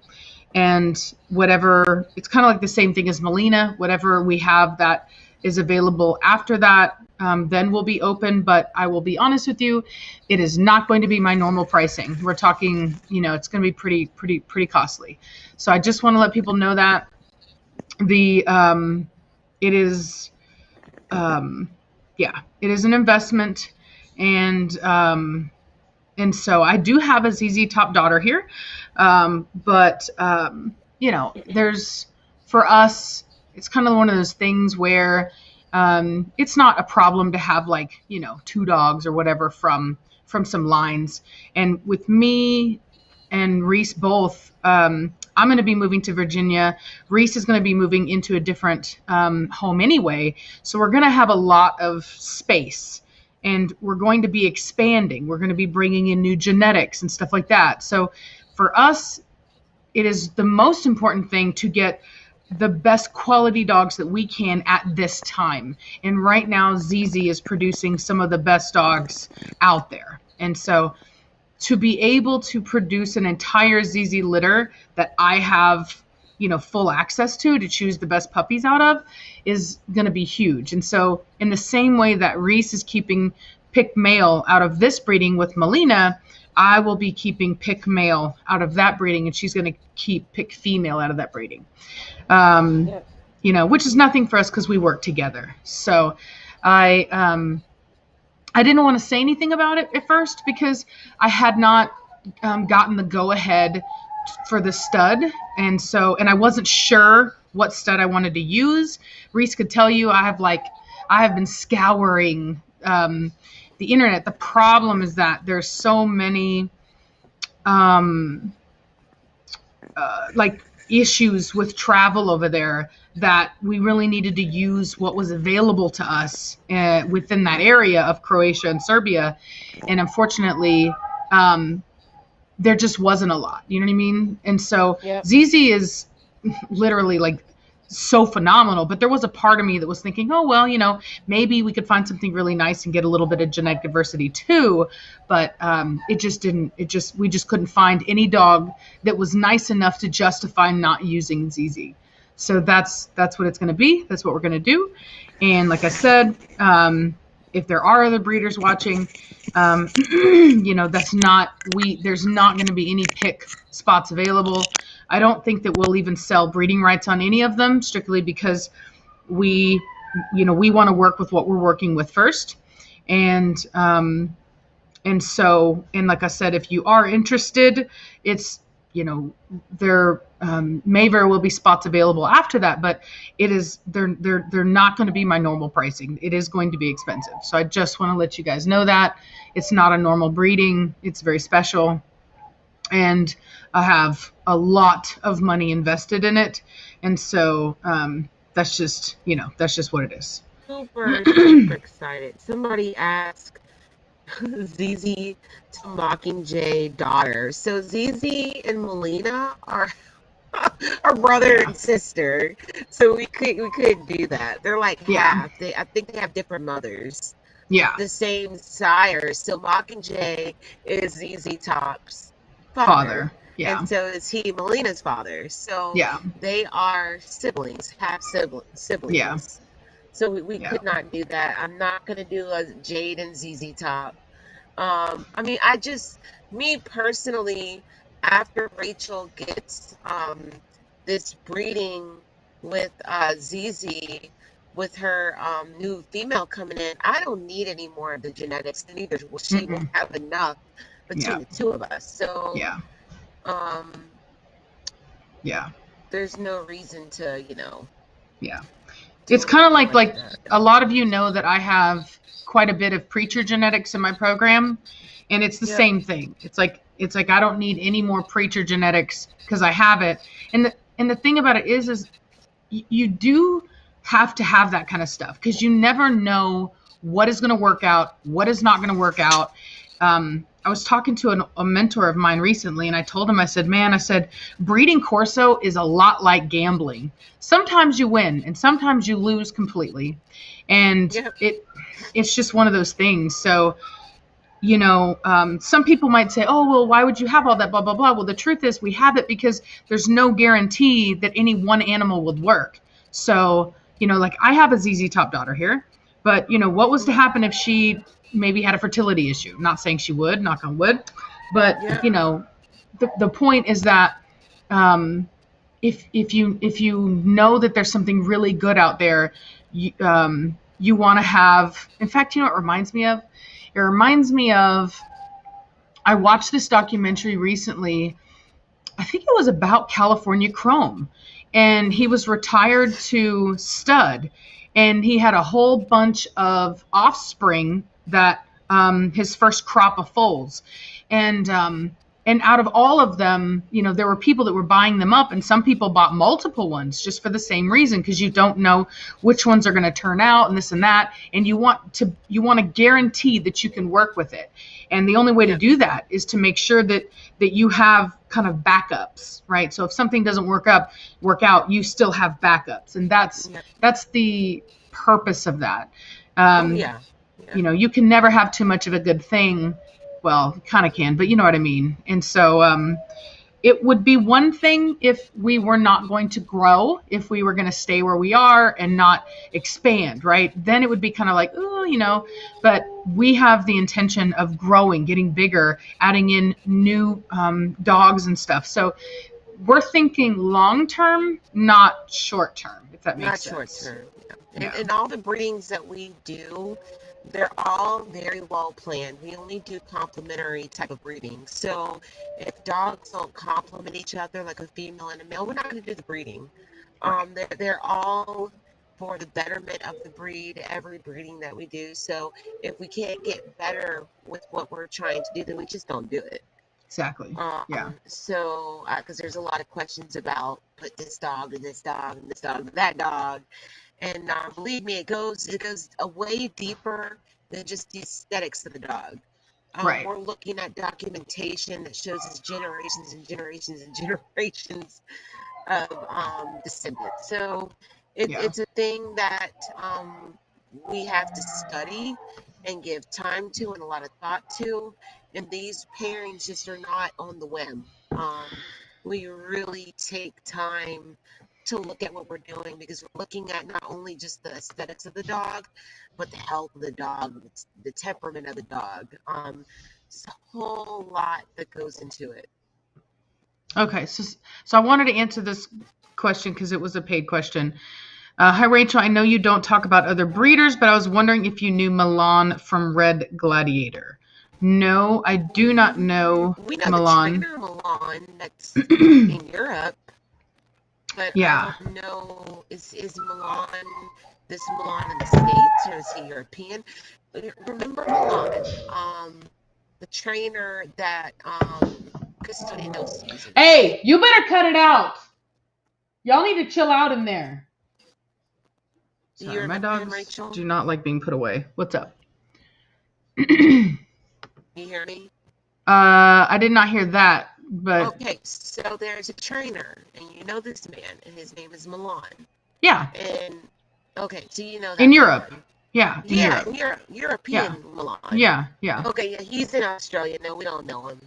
And whatever, it's kind of like the same thing as Melina, whatever we have that is available after that, then we'll be open. But I will be honest with you, it is not going to be my normal pricing. We're talking, it's going to be pretty costly. So I just want to let people know that it is, it is an investment. And so I do have a ZZ Top daughter here. But there's, for us, it's kind of one of those things where it's not a problem to have like, 2 dogs or whatever from some lines. And with me and Reese both, I'm going to be moving to Virginia. Reese is going to be moving into a different home anyway. So we're going to have a lot of space, and we're going to be expanding. We're going to be bringing in new genetics and stuff like that. So for us, it is the most important thing to get the best quality dogs that we can at this time. And right now, ZZ is producing some of the best dogs out there. And so to be able to produce an entire ZZ litter that I have, full access to choose the best puppies out of is going to be huge. And so in the same way that Reese is keeping pick male out of this breeding with Melina, I will be keeping pick male out of that breeding, and she's going to keep pick female out of that breeding. Which is nothing for us because we work together. So I didn't want to say anything about it at first because I had not gotten the go ahead for the stud. And I wasn't sure what stud I wanted to use. Reese could tell you I have been scouring the internet. The problem is that there's so many issues with travel over there that we really needed to use what was available to us within that area of Croatia and Serbia. And unfortunately, there just wasn't a lot, you know what I mean? And so ZZ is literally so phenomenal, but there was a part of me that was thinking, oh, well, maybe we could find something really nice and get a little bit of genetic diversity too. But we just couldn't find any dog that was nice enough to justify not using ZZ. So that's what it's going to be. That's what we're going to do. And like I said, if there are other breeders watching, there's not going to be any pick spots available. I don't think that we'll even sell breeding rights on any of them, strictly because we want to work with what we're working with first. And like I said, if you are interested, it's, there may very well be spots available after that, but they're not going to be my normal pricing. It is going to be expensive. So I just want to let you guys know that it's not a normal breeding. It's very special. And I have a lot of money invested in it. And so that's just what it is. Super, super excited. Somebody asked ZZ to Mockingjay daughter. So ZZ and Melina are brother and sister. So we could do that. They're like half. I think they have different mothers. Yeah. The same sire. So Mockingjay is ZZ Top's father. Yeah. And so is he Melina's father. So they are siblings, half siblings. Yeah. So we could not do that. I'm not going to do a Jade and ZZ Top. Me personally, after Rachel gets this breeding with ZZ, with her new female coming in, I don't need any more of the genetics. Neither will she. Will have enough between the two of us. So there's no reason to, It's kind of like a lot of you know that I have quite a bit of preacher genetics in my program, and it's the same thing. It's like I don't need any more preacher genetics because I have it. And the thing about it is you do have to have that kind of stuff because you never know what is going to work out, what is not going to work out. I was talking to a mentor of mine recently, and I told him, I said, breeding Corso is a lot like gambling. Sometimes you win and sometimes you lose completely. And it's just one of those things. So, some people might say, oh, well, why would you have all that, blah, blah, blah. Well, the truth is we have it because there's no guarantee that any one animal would work. So, I have a ZZ Top daughter here, but, what was to happen if she maybe had a fertility issue? I'm not saying she would, knock on wood, but the point is that if you know that there's something really good out there, you want to have. In fact, what it reminds me of? It reminds me of, I watched this documentary recently. I think it was about California Chrome, and he was retired to stud. and he had a whole bunch of offspring that his first crop of foals, and out of all of them, there were people that were buying them up, and some people bought multiple ones just for the same reason, because you don't know which ones are going to turn out and this and that, and you want to guarantee that you can work with it. And the only way to do that is to make sure that you have kind of backups, right? So if something doesn't work out, you still have backups, and that's the purpose of that. You can never have too much of a good thing. Well, kind of can, but you know what I mean. And so it would be one thing if we were not going to grow, if we were going to stay where we are and not expand, right? Then it would be kind of like, but we have the intention of growing, getting bigger, adding in new dogs and stuff. So we're thinking long-term, not short-term, if that makes sense. Not short-term. Yeah. And all the breedings that we do, they're all very well planned. We only do complementary type of breeding. So if dogs don't complement each other, like a female and a male, we're not going to do the breeding. They're all for the betterment of the breed, every breeding that we do. So if we can't get better with what we're trying to do, then we just don't do it. Exactly. Yeah. So, because there's a lot of questions about put this dog and this dog and this dog and that dog. And believe me, it goes a way deeper than just the aesthetics of the dog. Right. We're looking at documentation that shows us generations and generations and generations of descendants. So it's a thing that we have to study and give time to and a lot of thought to. And these pairings just are not on the whim. We really take time to look at what we're doing, because we're looking at not only just the aesthetics of the dog, but the health of the dog, the temperament of the dog. It's a whole lot that goes into it. Okay, so I wanted to answer this question because it was a paid question. Hi, Rachel. I know you don't talk about other breeders, but I was wondering if you knew Milan from Red Gladiator. No, I do not know Milan. We know the trainer Milan that's in Europe. But I don't know, is Milan in the States, or is he European? Remember Milan, the trainer that Custodinos uses. Hey, you better cut it out. Y'all need to chill out in there. Sorry, my dogs Rachel? do not like being put away. What's up? You hear me? I did not hear that. But okay, so there's a trainer, and you know this man, and his name is Milan. Yeah. And okay, so you know that in Europe. Milan. Yeah. In Europe. European Milan. Yeah. Okay, yeah, he's in Australia. No, we don't know him.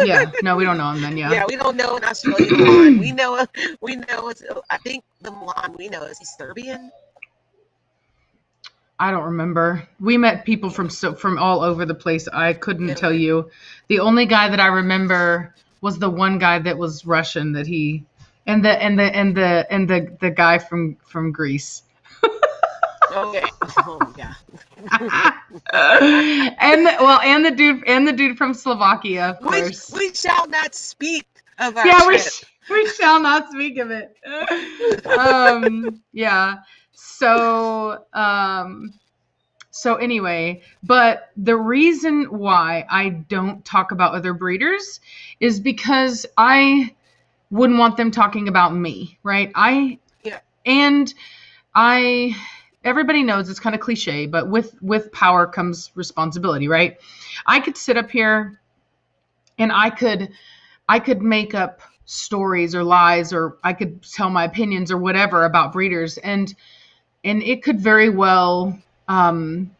Yeah. No, we don't know him then. Yeah. Yeah, we don't know an Australian Milan. We know. I think the Milan we know is he Serbian. I don't remember. We met people from all over the place. I couldn't tell you. The only guy that I remember was the one guy that was Russian that he and the guy from Greece. Okay. Oh yeah. and the dude from Slovakia, of course. We shall not speak of our trip. we shall not speak of it. Yeah. So anyway, but the reason why I don't talk about other breeders is because I wouldn't want them talking about me, right? Everybody knows it's kind of cliche, but with power comes responsibility, right? I could sit up here and I could make up stories or lies, or I could tell my opinions or whatever about breeders, and it could very well, I'm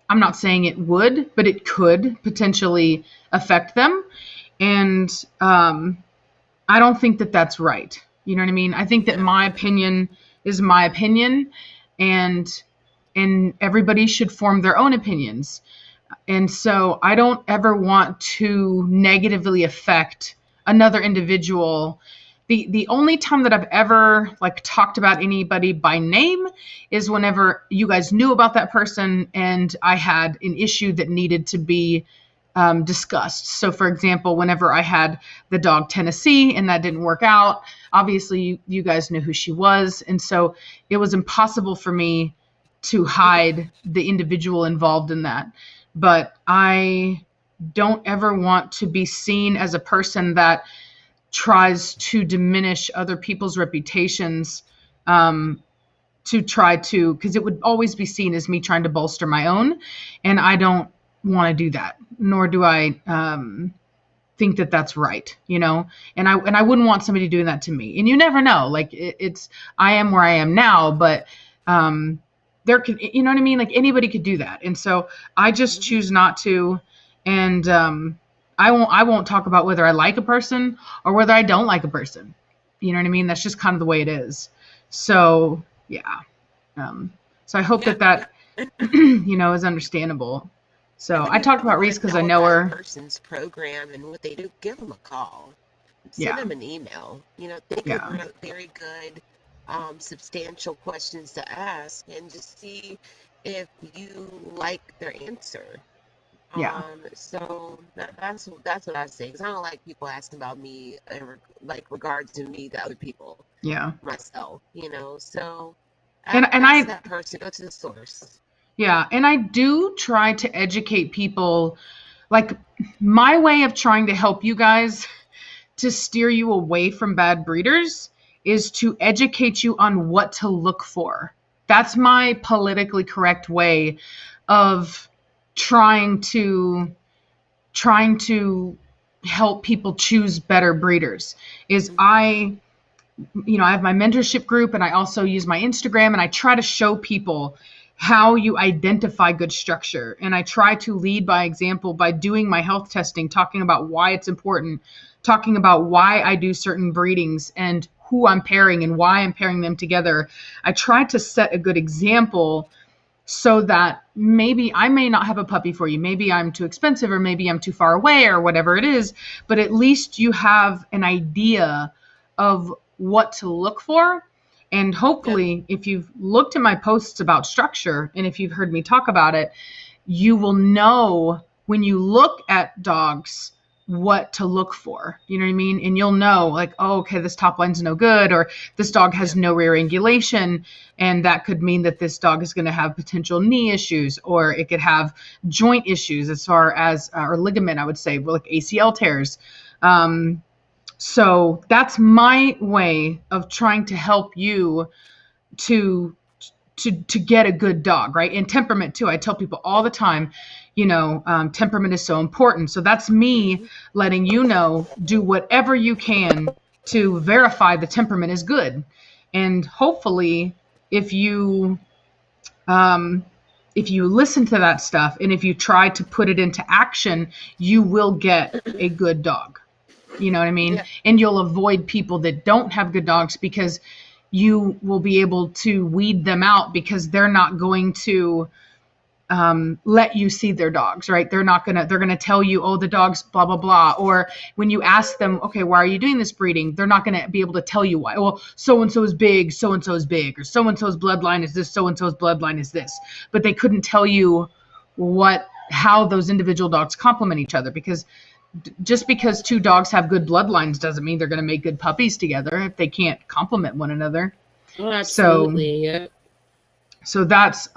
not saying it would, but it could potentially affect them. And I don't think that that's right. You know what I mean? I think that my opinion is my opinion, and everybody should form their own opinions. And so I don't ever want to negatively affect another individual. The only time that I've ever talked about anybody by name is whenever you guys knew about that person and I had an issue that needed to be discussed. So for example, whenever I had the dog Tennessee and that didn't work out, obviously you guys knew who she was. And so it was impossible for me to hide the individual involved in that. But I don't ever want to be seen as a person that tries to diminish other people's reputations, to try to, because it would always be seen as me trying to bolster my own. And I don't want to do that, nor do I think that that's right, you know, and I wouldn't want somebody doing that to me. And you never know, like it's, I am where I am now, but there could, you know what I mean? Like anybody could do that. And so I just choose not to. And I won't talk about whether I like a person or whether I don't like a person. You know what I mean? That's just kind of the way it is. So yeah. So I hope that you know, is understandable. So I talked about Reese because I know her. Person's program and what they do. Give them a call. Send Yeah. them an email. You know, think Yeah. of very good, substantial questions to ask, and just see if you like their answer. Yeah. So that's what I say. Because I don't like people asking about me, like regards to me to other people. Yeah. Myself, you know. So And ask that person, go to the source. Yeah, and I do try to educate people. Like my way of trying to help you guys to steer you away from bad breeders is to educate you on what to look for. That's my politically correct way of trying to help people choose better breeders. Is I have my mentorship group, and I also use my Instagram, and I try to show people how you identify good structure. And I try to lead by example by doing my health testing, talking about why it's important, talking about why I do certain breedings and who I'm pairing and why I'm pairing them together. I try to set a good example so that maybe I may not have a puppy for you. Maybe I'm too expensive, or maybe I'm too far away, or whatever it is, but at least you have an idea of what to look for. And hopefully, if you've looked at my posts about structure, and if you've heard me talk about it, you will know when you look at dogs what to look for. You know what I mean? And you'll know, like, oh, okay, this top line's no good, or this dog has no rear angulation, and that could mean that this dog is going to have potential knee issues, or it could have joint issues as far as, or ligament, I would say, like ACL tears. So that's my way of trying to help you to get a good dog, right? And temperament too. I tell people all the time, you know, temperament is so important. So that's me letting you know, do whatever you can to verify the temperament is good. And hopefully, if you listen to that stuff and if you try to put it into action, you will get a good dog. You know what I mean? Yeah. And you'll avoid people that don't have good dogs, because you will be able to weed them out, because they're not going to let you see their dogs, right? They're going to tell you, oh, the dog's blah, blah, blah. Or when you ask them, okay, why are you doing this breeding? They're not going to be able to tell you why. Well, so-and-so is big, so-and-so is big, or so-and-so's bloodline is this, so-and-so's bloodline is this. But they couldn't tell you how those individual dogs complement each other, because just because two dogs have good bloodlines doesn't mean they're going to make good puppies together if they can't complement one another. Oh, absolutely. Yeah. So that's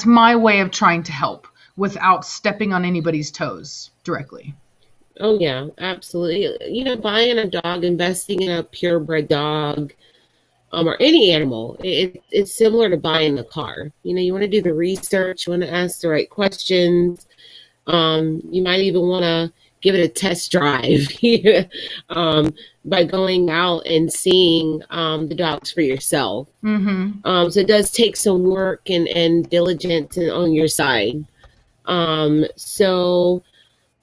my way of trying to help without stepping on anybody's toes directly. Oh yeah, absolutely. You know, buying a dog, investing in a purebred dog, or any animal, it's similar to buying a car. You know, you want to do the research, you want to ask the right questions. You might even want to give it a test drive by going out and seeing the dogs for yourself. Mm-hmm. So it does take some work and diligence on your side. So,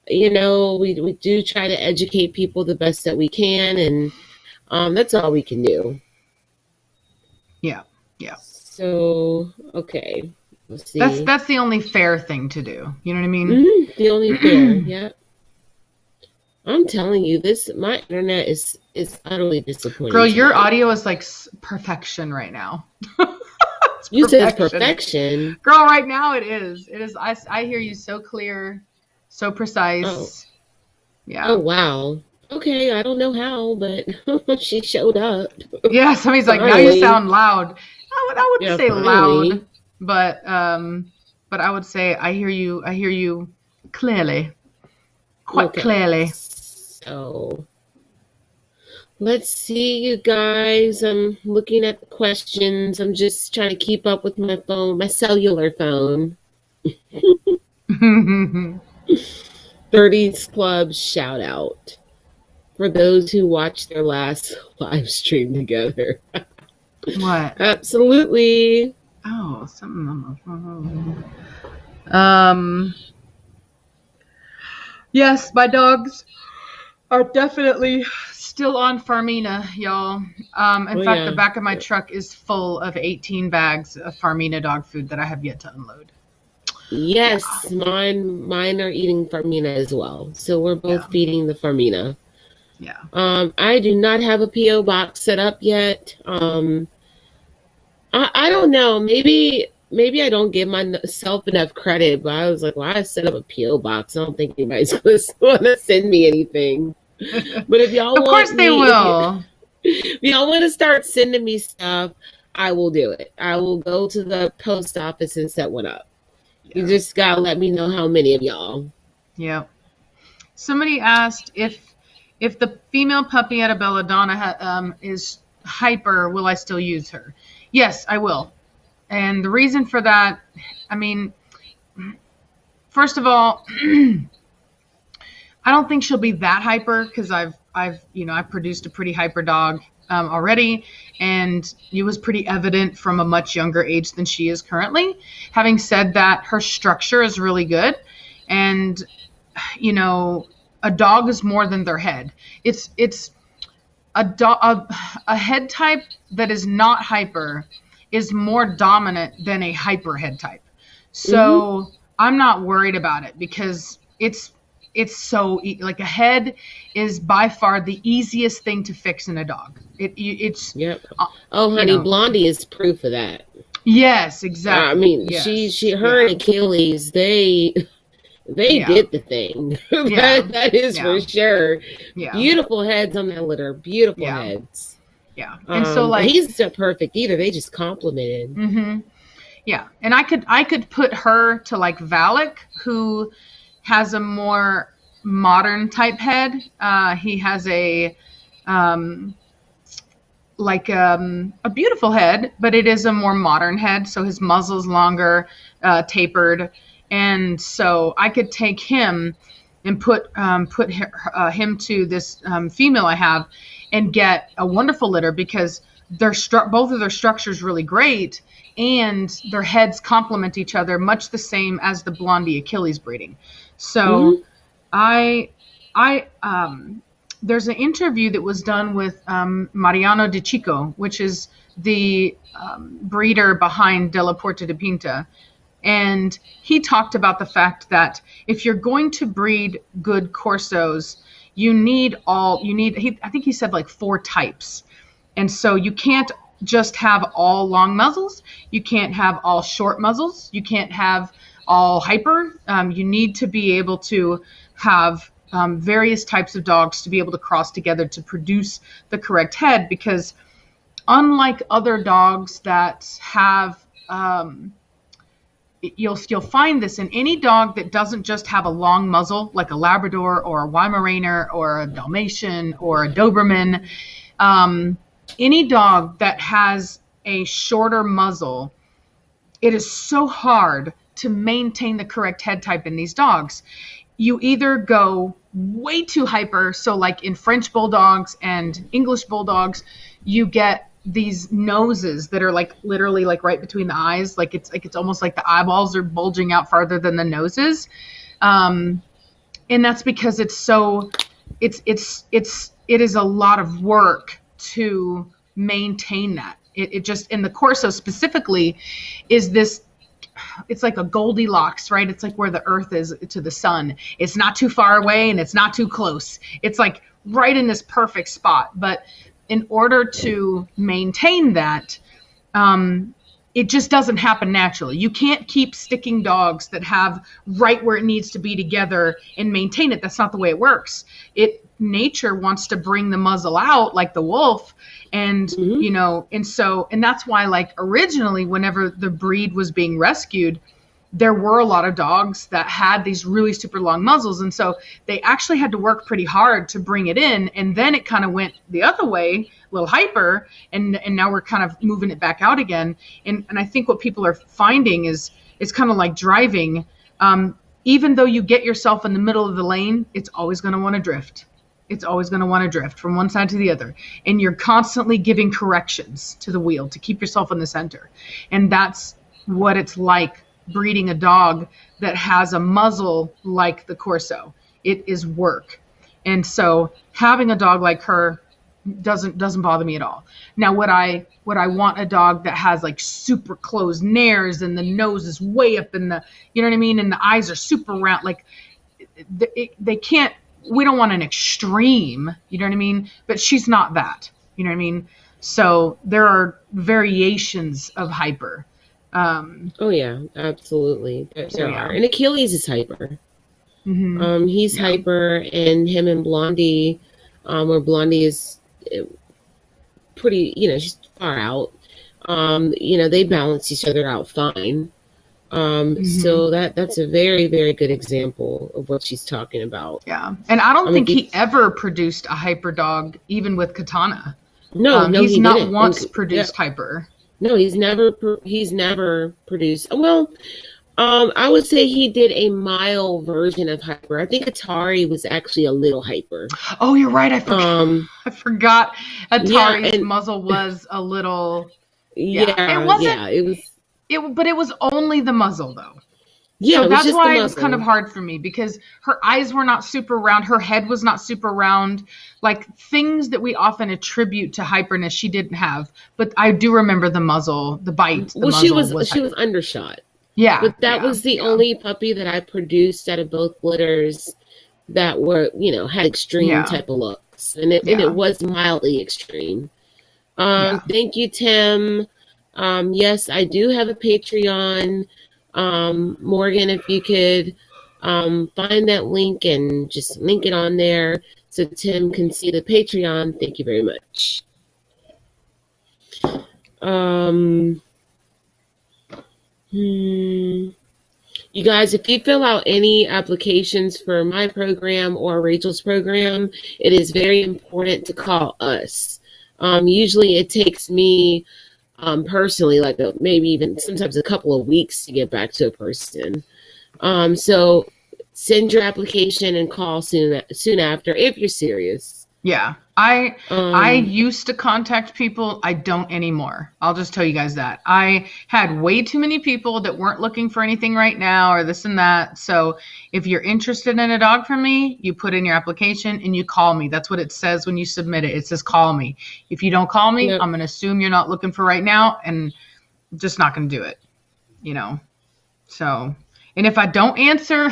you know, we do try to educate people the best that we can, and that's all we can do. Yeah. So, okay. Let's see. That's the only fair thing to do. You know what I mean? Mm-hmm. The only fair, yeah. I'm telling you, my internet is utterly disappointing. Girl, your audio is like perfection right now. You said perfection. Girl, right now it is. It is. I hear you so clear. So Oh, precise. oh Yeah. wow. Okay, I don't know how, but she showed up. Yeah, somebody's like, now you Finally. sound loud. I wouldn't Yeah, say loud, finally. but I would say I hear you clearly. Quite Okay. clearly. So let's see, you guys. I'm looking at the questions. I'm just trying to keep up with my phone, my cellular phone. 30s Club shout out for those who watched their last live stream together. What? Absolutely. Oh, something on my phone. Yes, my dogs are definitely still on Farmina, y'all. In Oh fact, the yeah. back of my truck is full of 18 bags of Farmina dog food that I have yet to unload. Yeah, Yes, mine are eating Farmina as well. So we're both yeah, feeding the Farmina. yeah. I do not have a PO box set up yet. I don't know. Maybe I don't give myself enough credit, but I was like, why I set up a PO box? I don't think anybody's gonna want to send me anything. But if y'all Of course want they me, will. if y'all want to start sending me stuff, I will do it. I will go to the post office and set one up. You Yeah, just gotta let me know how many of y'all. yeah. Somebody asked if the female puppy at a belladonna is hyper, will I still use her? Yes, I will. And the reason for that, I mean, first of all, I don't think she'll be that hyper because I've produced a pretty hyper dog already, and it was pretty evident from a much younger age than she is currently. Having said that, her structure is really good, and a dog is more than their head. It's a head type that is not hyper is more dominant than a hyper head type. Mm-hmm. So I'm not worried about it because it's so like a head is by far the easiest thing to fix in a dog. It's Yep. uh, Oh, you honey, know Blondie is proof of that. yes, I exactly, mean, yes, her yeah, and Achilles, they yeah, did the thing. yeah, That is for yeah, sure. yeah, Beautiful heads on that litter. Beautiful yeah, heads. yeah. And so like He's not perfect either. They just complimented. hmm yeah, and I could put her to like Valak, who has a more modern type head. He has um, a beautiful head, but it is a more modern head. So his muzzle's longer, tapered, and so I could take him and put him to this female I have, and get a wonderful litter because both of their structures really great, and their heads complement each other much the same as the Blondie Achilles breeding. So Mm-hmm. I I there's an interview that was done with Mariano De Chico, which is the breeder behind De La Porta de Pinta. And he talked about the fact that if you're going to breed good Corsos, I think he said like 4 types. And so you can't just have all long muzzles. You can't have all short muzzles. You can't have all hyper. You need to be able to have various types of dogs to be able to cross together to produce the correct head. Because unlike other dogs that have, you'll find this in any dog that doesn't just have a long muzzle, like a Labrador or a Weimaraner or a Dalmatian or a Doberman. Any dog that has a shorter muzzle, it is so hard to maintain the correct head type in these dogs. You either go way too hyper, so like in French bulldogs and English bulldogs, you get these noses that are like literally like right between the eyes, like it's almost like the eyeballs are bulging out farther than the noses, and that's because it is a lot of work to maintain that. It just, in the Corso specifically, is this, it's like a Goldilocks, right? It's like where the earth is to the sun. It's not too far away and it's not too close. It's like right in this perfect spot. But in order to maintain that, it just doesn't happen naturally. You can't keep sticking dogs that have right where it needs to be together and maintain it. That's not the way it works. Nature wants to bring the muzzle out like the wolf. And, you know, and that's why, like, originally, whenever the breed was being rescued, there were a lot of dogs that had these really super long muzzles. And so they actually had to work pretty hard to bring it in. And then it kind of went the other way, a little hyper. And now we're kind of moving it back out again. And I think what people are finding is it's kind of like driving. Even though you get yourself in the middle of the lane, it's always going to want to drift. It's always going to want to drift from one side to the other. And you're constantly giving corrections to the wheel to keep yourself in the center. And that's what it's like breeding a dog that has a muzzle like the Corso. It is work. And so having a dog like her doesn't bother me at all. Now, would I want a dog that has like super closed nares and the nose is way up in the, you know what I mean? And the eyes are super round. Like they can't, we don't want an extreme, you know what I mean? But she's not that, you know what I mean? So there are variations of hyper. Oh yeah, absolutely. There yeah. are. And Achilles is hyper. Mm-hmm. He's hyper, and him and Blondie, where Blondie is pretty, you know, she's far out. You know, they balance each other out fine. So that's a very, very good example of what she's talking about. Yeah. And I don't think he ever produced a hyper dog, even with Katana. No, he's he not didn't. once produced hyper. No, he's never produced. Well, I would say he did a mild version of hyper. I think Atari was actually a little hyper. Oh, you're right. I forgot. Atari's muzzle was a little. Yeah, it wasn't. Yeah, it was. But it was only the muzzle, though. Yeah, so that's why it was kind of hard for me, because her eyes were not super round. Her head was not super round. Like things that we often attribute to hyperness, she didn't have. But I do remember the muzzle, the bite. She was undershot. Yeah. But that was the only puppy that I produced out of both litters that were, you know, had extreme type of looks. And it was mildly extreme. Thank you, Tim. Yes, I do have a Patreon. Morgan, if you could find that link and just link it on there so Tim can see the Patreon. Thank you very much. You guys, if you fill out any applications for my program or Rachel's program, it is very important to call us. Usually it takes me personally, like maybe even sometimes a couple of weeks to get back to a person. So send your application and call soon after if you're serious. Yeah, I used to contact people. I don't anymore. I'll just tell you guys that. I had way too many people that weren't looking for anything right now or this and that. So if you're interested in a dog from me, you put in your application and you call me. That's what it says when you submit it. It says call me. If you don't call me, I'm going to assume you're not looking for right now and I'm just not going to do it, you know. So, and if I don't answer,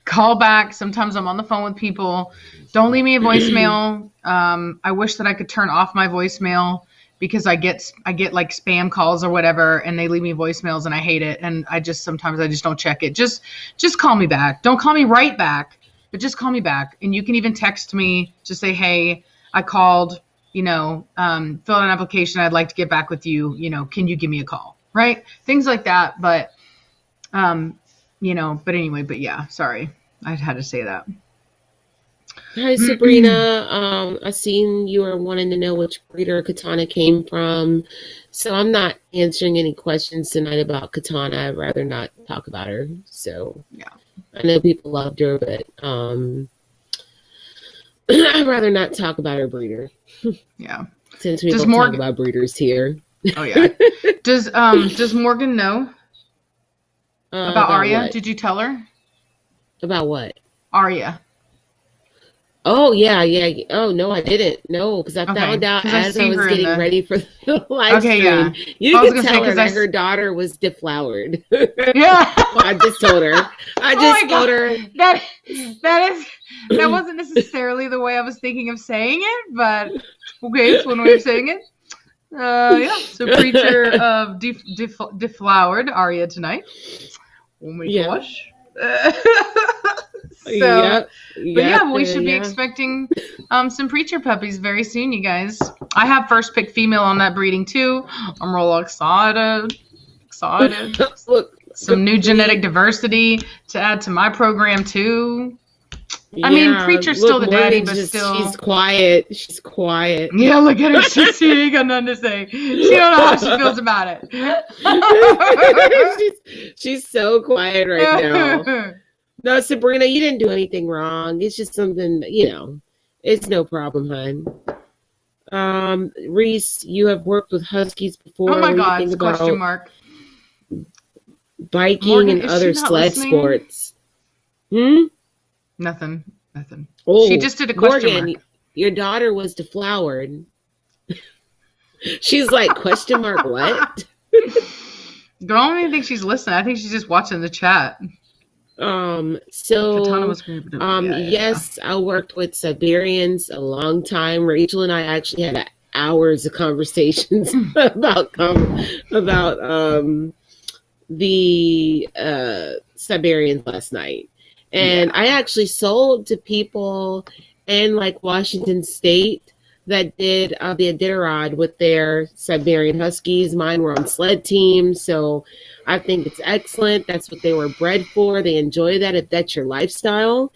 call back. Sometimes I'm on the phone with people. Don't leave me a voicemail. I wish that I could turn off my voicemail because I get like spam calls or whatever, and they leave me voicemails and I hate it. And sometimes I just don't check it. Just call me back. Don't call me right back, but just call me back. And you can even text me. Just say, hey, I called, you know, fill out an application. I'd like to get back with you. You know, can you give me a call? Right? Things like that. But, you know, but anyway, but yeah, sorry. I had to say that. Hi, Sabrina. I seen you were wanting to know which breeder Katana came from. So I'm not answering any questions tonight about Katana. I'd rather not talk about her. So yeah, I know people loved her, but I'd rather not talk about her breeder. Yeah. Since we don't talk about breeders here. Oh yeah. Does Morgan know about Arya? What? Did you tell her? About what? Arya. Oh, yeah. Oh, no, I didn't. No, because I found out as I was getting ready for the live stream. Yeah. You could tell her that her daughter was deflowered. Yeah. I just told her. Told her. That wasn't necessarily the way I was thinking of saying it, but okay, it's one way of saying it. Yeah. So preacher of deflowered Aria tonight. Oh my gosh. So, but yeah, we should be expecting some preacher puppies very soon, you guys. I have first pick female on that breeding too. I'm real excited. Look, some new genetic diversity to add to my program too. I mean, preacher's still the daddy, but still she's quiet. She's quiet. Yeah, look at her. She ain't got nothing to say. She don't know how she feels about it. she's so quiet right now. No, Sabrina, you didn't do anything wrong. It's just something, it's no problem, hon. Reese, you have worked with Huskies before. Oh my God, it's question mark. Biking Morgan, and other sled sports. Nothing. Oh, she just did a question Morgan, mark. Your daughter was deflowered. She's like, question mark, what? Girl, I don't even think she's listening. I think she's just watching the chat. Yes, I worked with Siberians a long time. Rachel and I actually had hours of conversations about the Siberians last night. And I actually sold to people in like Washington State that did the Iditarod with their Siberian Huskies. Mine were on sled teams, so I think it's excellent. That's what they were bred for. They enjoy that if that's your lifestyle,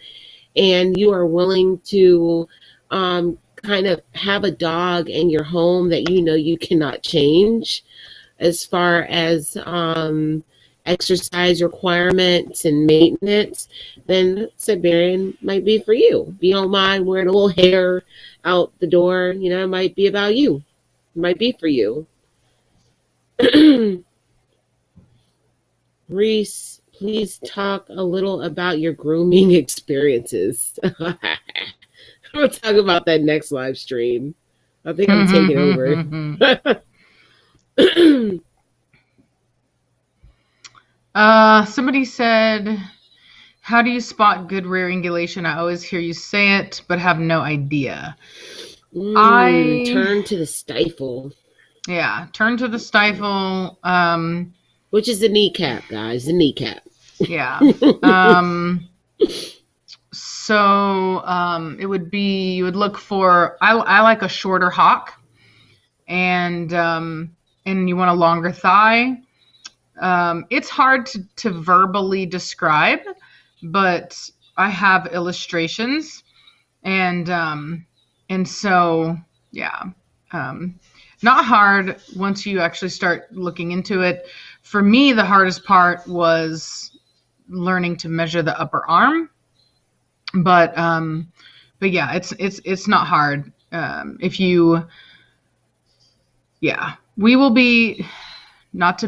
and you are willing to kind of have a dog in your home that you cannot change as far as exercise requirements and maintenance, then Siberian might be for you. If you don't mind wearing a little hair out the door, it might be about you. It might be for you. Reese, please talk a little about your grooming experiences. We'll talk about that next live stream. I think I'm taking over. Somebody said, how do you spot good rear angulation? I always hear you say it, but have no idea. I turn to the stifle. Yeah, turn to the stifle. Which is the kneecap, guys. The kneecap. Yeah. So it would be, you would look for, I like a shorter hock, and you want a longer thigh. It's hard to verbally describe, but I have illustrations, and so yeah, not hard once you actually start looking into it. For me, the hardest part was learning to measure the upper arm, but yeah, it's not hard. We will be. Not to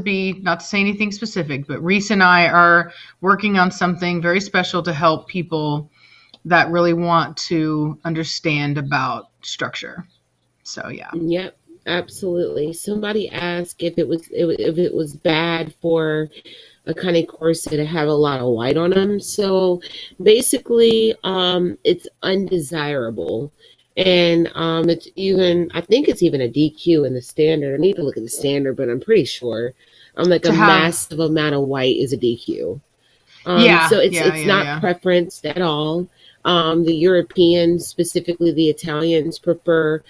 say anything specific, but Reese and I are working on something very special to help people that really want to understand about structure. So yeah. Yep, absolutely. Somebody asked if it was bad for a kind of corset to have a lot of white on them. So basically, it's undesirable. And it's even, I think it's even a DQ in the standard. I need to look at the standard, but I'm pretty sure massive amount of white is a DQ. So it's not preferenced at all. The Europeans, specifically the Italians, prefer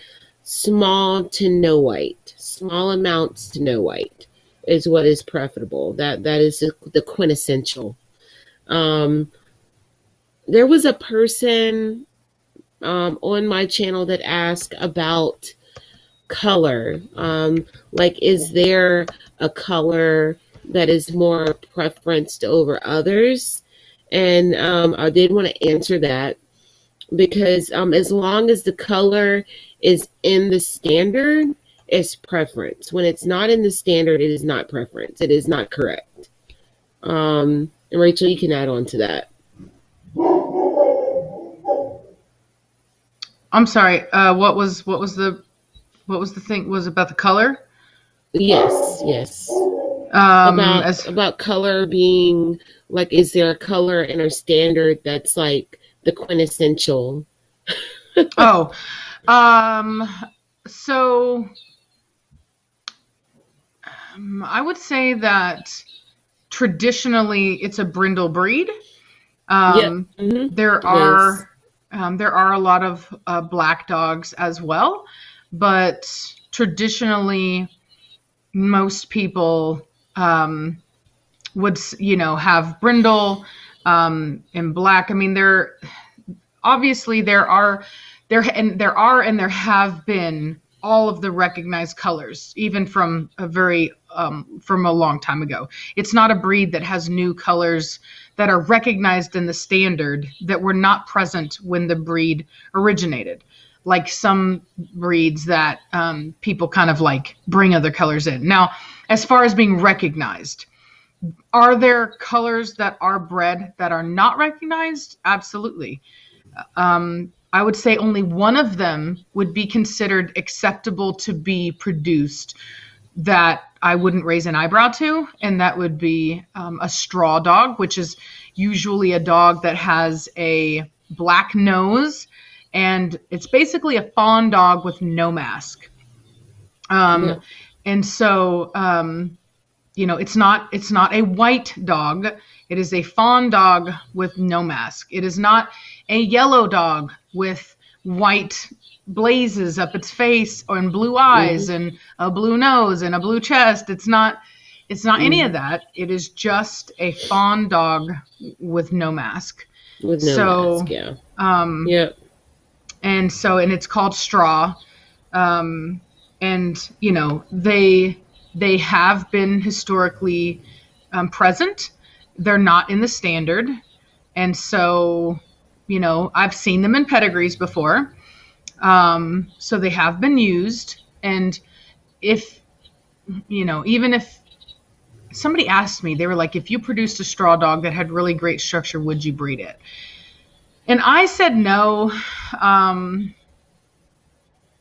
small to no white. Small amounts to no white is what is preferable. That is the quintessential. There was a person on my channel that asked about color. Is there a color that is more preferenced over others? And I did want to answer that, because as long as the color is in the standard, it's preference. When it's not in the standard, it is not preference. It is not correct. And Rachel, you can add on to that. I'm sorry. What was the thing? Was it about the color? Yes. About color being like, is there a color in our standard that's like the quintessential? So I would say that traditionally it's a brindle breed. Um, there It is. there are a lot of black dogs as well, but traditionally most people would have brindle and black. I mean, obviously there have been all of the recognized colors, even from a long time ago. It's not a breed that has new colors that are recognized in the standard that were not present when the breed originated, like some breeds that people kind of like bring other colors in. Now, as far as being recognized, are there colors that are bred that are not recognized? Absolutely. I would say only one of them would be considered acceptable to be produced that I wouldn't raise an eyebrow to, and that would be a straw dog, which is usually a dog that has a black nose, and it's basically a fawn dog with no mask. Yeah. And so, it's not a white dog. It is a fawn dog with no mask. It is not a yellow dog with white blazes up its face and blue eyes and a blue nose and a blue chest. It's not any of that. It is just a fawn dog with no mask. With no mask, yeah. And it's called straw. And they have been historically present. They're not in the standard. And so, I've seen them in pedigrees before. So they have been used. And even if somebody asked me, they were like, if you produced a straw dog that had really great structure, would you breed it? And I said no,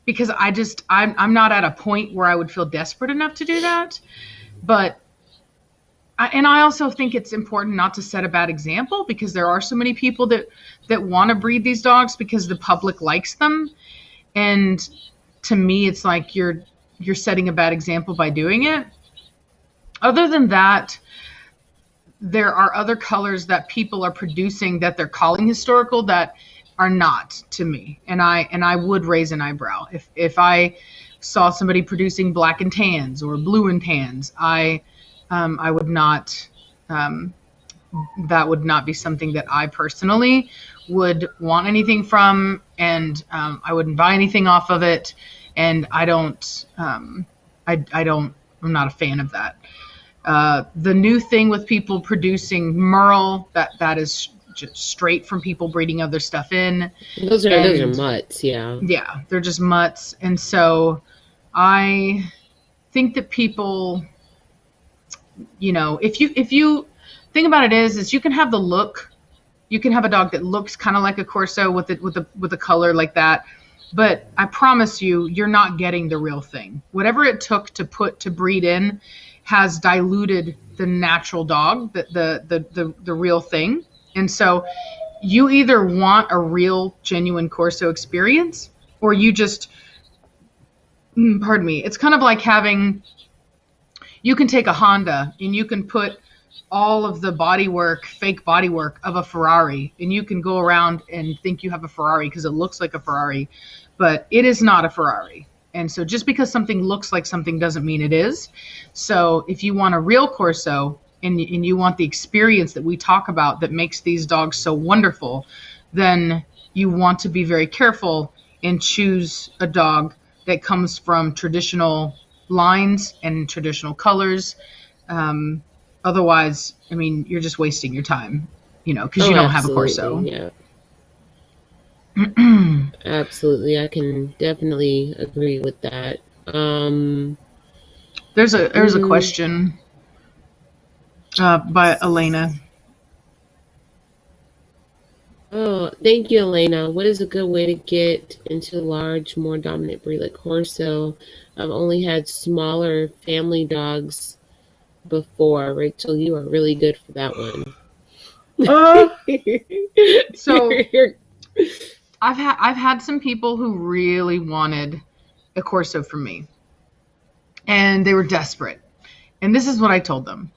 because I'm not at a point where I would feel desperate enough to do that. But I also think it's important not to set a bad example, because there are so many people that want to breed these dogs because the public likes them. And to me, it's like you're setting a bad example by doing it. Other than that, there are other colors that people are producing that they're calling historical that are not to me. And I would raise an eyebrow. If I saw somebody producing black and tans or blue and tans, I would not, that would not be something that I personally would want anything from, and I wouldn't buy anything off of it. And I'm not a fan of that. The new thing with people producing Merle, that is just straight from people breeding other stuff in. Those are mutts, yeah. Yeah, they're just mutts. And so I think that people, if you think about it, is you can have the look. You can have a dog that looks kind of like a Corso with a color like that, but I promise you, you're not getting the real thing. Whatever it took to breed in has diluted the natural dog, the real thing. And so you either want a real, genuine Corso experience, or you just, pardon me, it's kind of like you can take a Honda and you can put all of the fake bodywork of a Ferrari, and you can go around and think you have a Ferrari because it looks like a Ferrari, but it is not a Ferrari. And so just because something looks like something doesn't mean it is. So if you want a real Corso and you want the experience that we talk about that makes these dogs so wonderful, then you want to be very careful and choose a dog that comes from traditional lines and traditional colors. Otherwise, I mean, you're just wasting your time, because you don't have a Corso. Yeah. Absolutely. I can definitely agree with that. There's a question by Elena. Oh, thank you, Elena. What is a good way to get into large, more dominant breed like Corso? I've only had smaller family dogs before. Rachel, you are really good for that one. So I've had some people who really wanted a Corso from me, and they were desperate. And this is what I told them.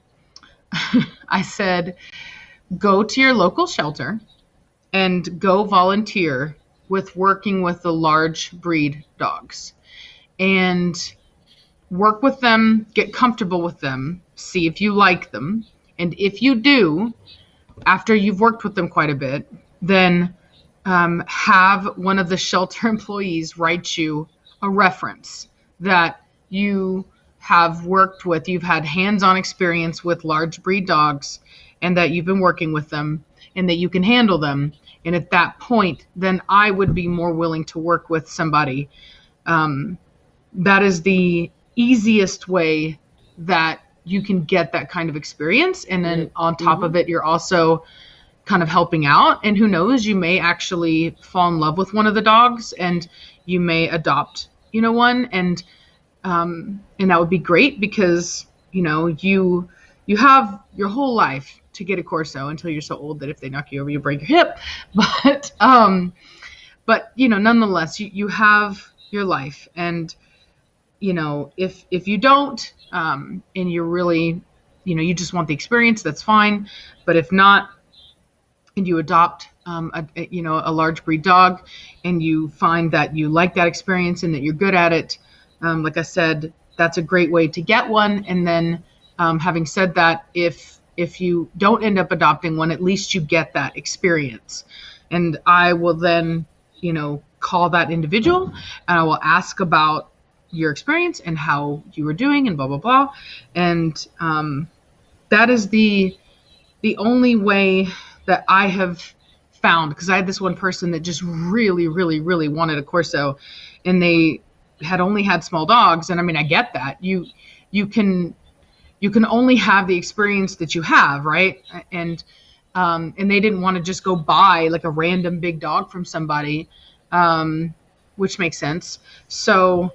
I said, go to your local shelter and go volunteer with working with the large breed dogs and work with them, get comfortable with them, see if you like them. And if you do, after you've worked with them quite a bit, then have one of the shelter employees write you a reference that you have worked with, you've had hands-on experience with large breed dogs, and that you've been working with them and that you can handle them. And at that point, then I would be more willing to work with somebody. That is the easiest way that you can get that kind of experience. And then on top of it, you're also kind of helping out. And who knows, you may actually fall in love with one of the dogs and you may adopt, one. And that would be great because, you have your whole life to get a Corso until you're so old that if they knock you over, you break your hip. But nonetheless, you have your life. And, if you don't, and you're really, you just want the experience, that's fine. But if not, and you adopt, a large breed dog and you find that you like that experience and that you're good at it, like I said, that's a great way to get one. And then, having said that, if you don't end up adopting one, at least you get that experience. And I will then, call that individual and I will ask about your experience and how you were doing and blah, blah, blah. And that is the only way that I have found, because I had this one person that just really, really, really wanted a Corso, and they had only had small dogs. And I mean, I get that. You can only have the experience that you have, right? And they didn't want to just go buy like a random big dog from somebody, which makes sense. So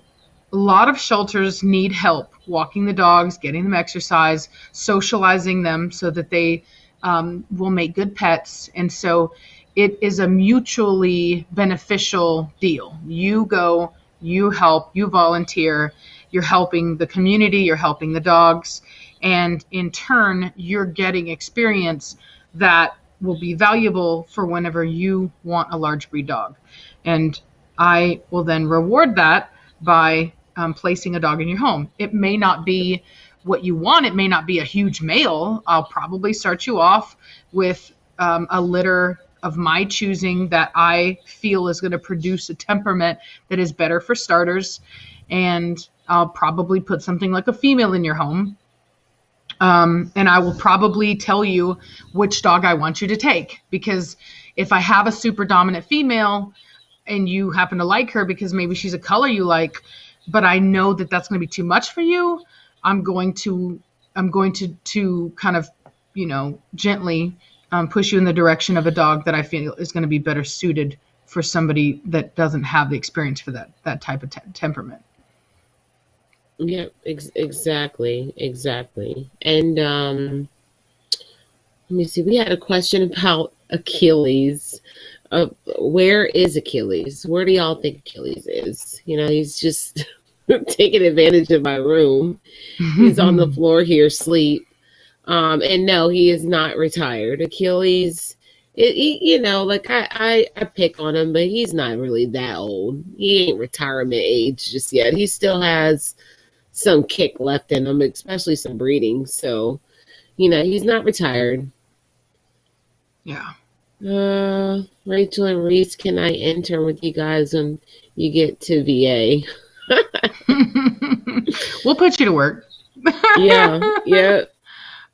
a lot of shelters need help walking the dogs, getting them exercise, socializing them so that they will make good pets. And so it is a mutually beneficial deal. You go, you help, you volunteer, you're helping the community, you're helping the dogs, and in turn, you're getting experience that will be valuable for whenever you want a large breed dog. And I will then reward that by placing a dog in your home. It may not be what you want. It may not be a huge male. I'll probably start you off with a litter of my choosing that I feel is going to produce a temperament that is better for starters. And I'll probably put something like a female in your home. And I will probably tell you which dog I want you to take, because if I have a super dominant female and you happen to like her because maybe she's a color you like, but I know that that's going to be too much for you, I'm going to kind of, gently push you in the direction of a dog that I feel is going to be better suited for somebody that doesn't have the experience for that type of temperament. Yeah, exactly. And let me see. We had a question about Achilles. Where is Achilles? Where do y'all think Achilles is? He's just taking advantage of my room. He's on the floor here, asleep. And no, he is not retired. Achilles, I pick on him, but he's not really that old. He ain't retirement age just yet. He still has some kick left in him, especially some breeding. So, he's not retired. Yeah. Rachel and Reese, can I intern with you guys when you get to VA? We'll put you to work. Yeah.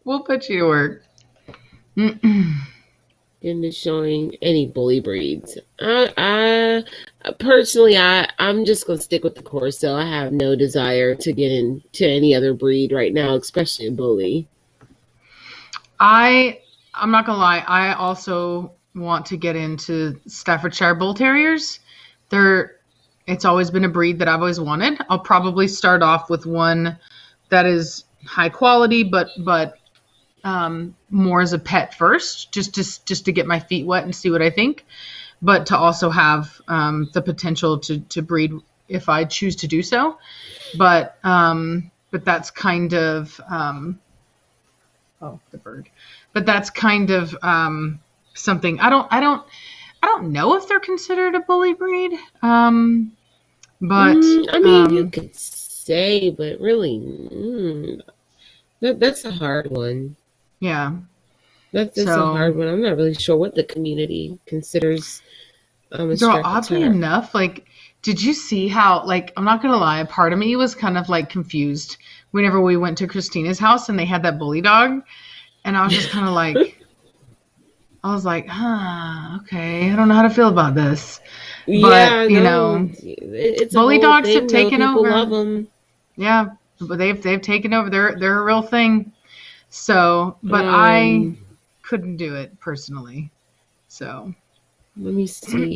We'll put you to work. Into showing any bully breeds. I personally, I'm just gonna stick with the Corso. I have no desire to get into any other breed right now, especially a bully. I'm not gonna lie. I also want to get into Staffordshire Bull Terriers. It's always been a breed that I've always wanted. I'll probably start off with one that is high quality, but more as a pet first, just to get my feet wet and see what I think, but to also have the potential to breed if I choose to do so. But but that's kind of oh, the bird. But that's kind of something I don't know if they're considered a bully breed. But I mean, you could say, but really, that's a hard one. yeah. That's a So hard one. I'm not really sure what the community considers a girl, Stretch oddly attack. enough, like, did you see how, like, I'm not gonna lie, part of me was kind of like confused whenever we went to Christina's house and they had that bully dog. And I was just kind of like, I was like, okay, I don't know how to feel about this. Yeah, But, you no, know, it's a bully whole dogs have thing though. taken People love over. them. Yeah, but they've taken over. They're a real thing. So, but I Um, couldn't do it personally. So, Let me see.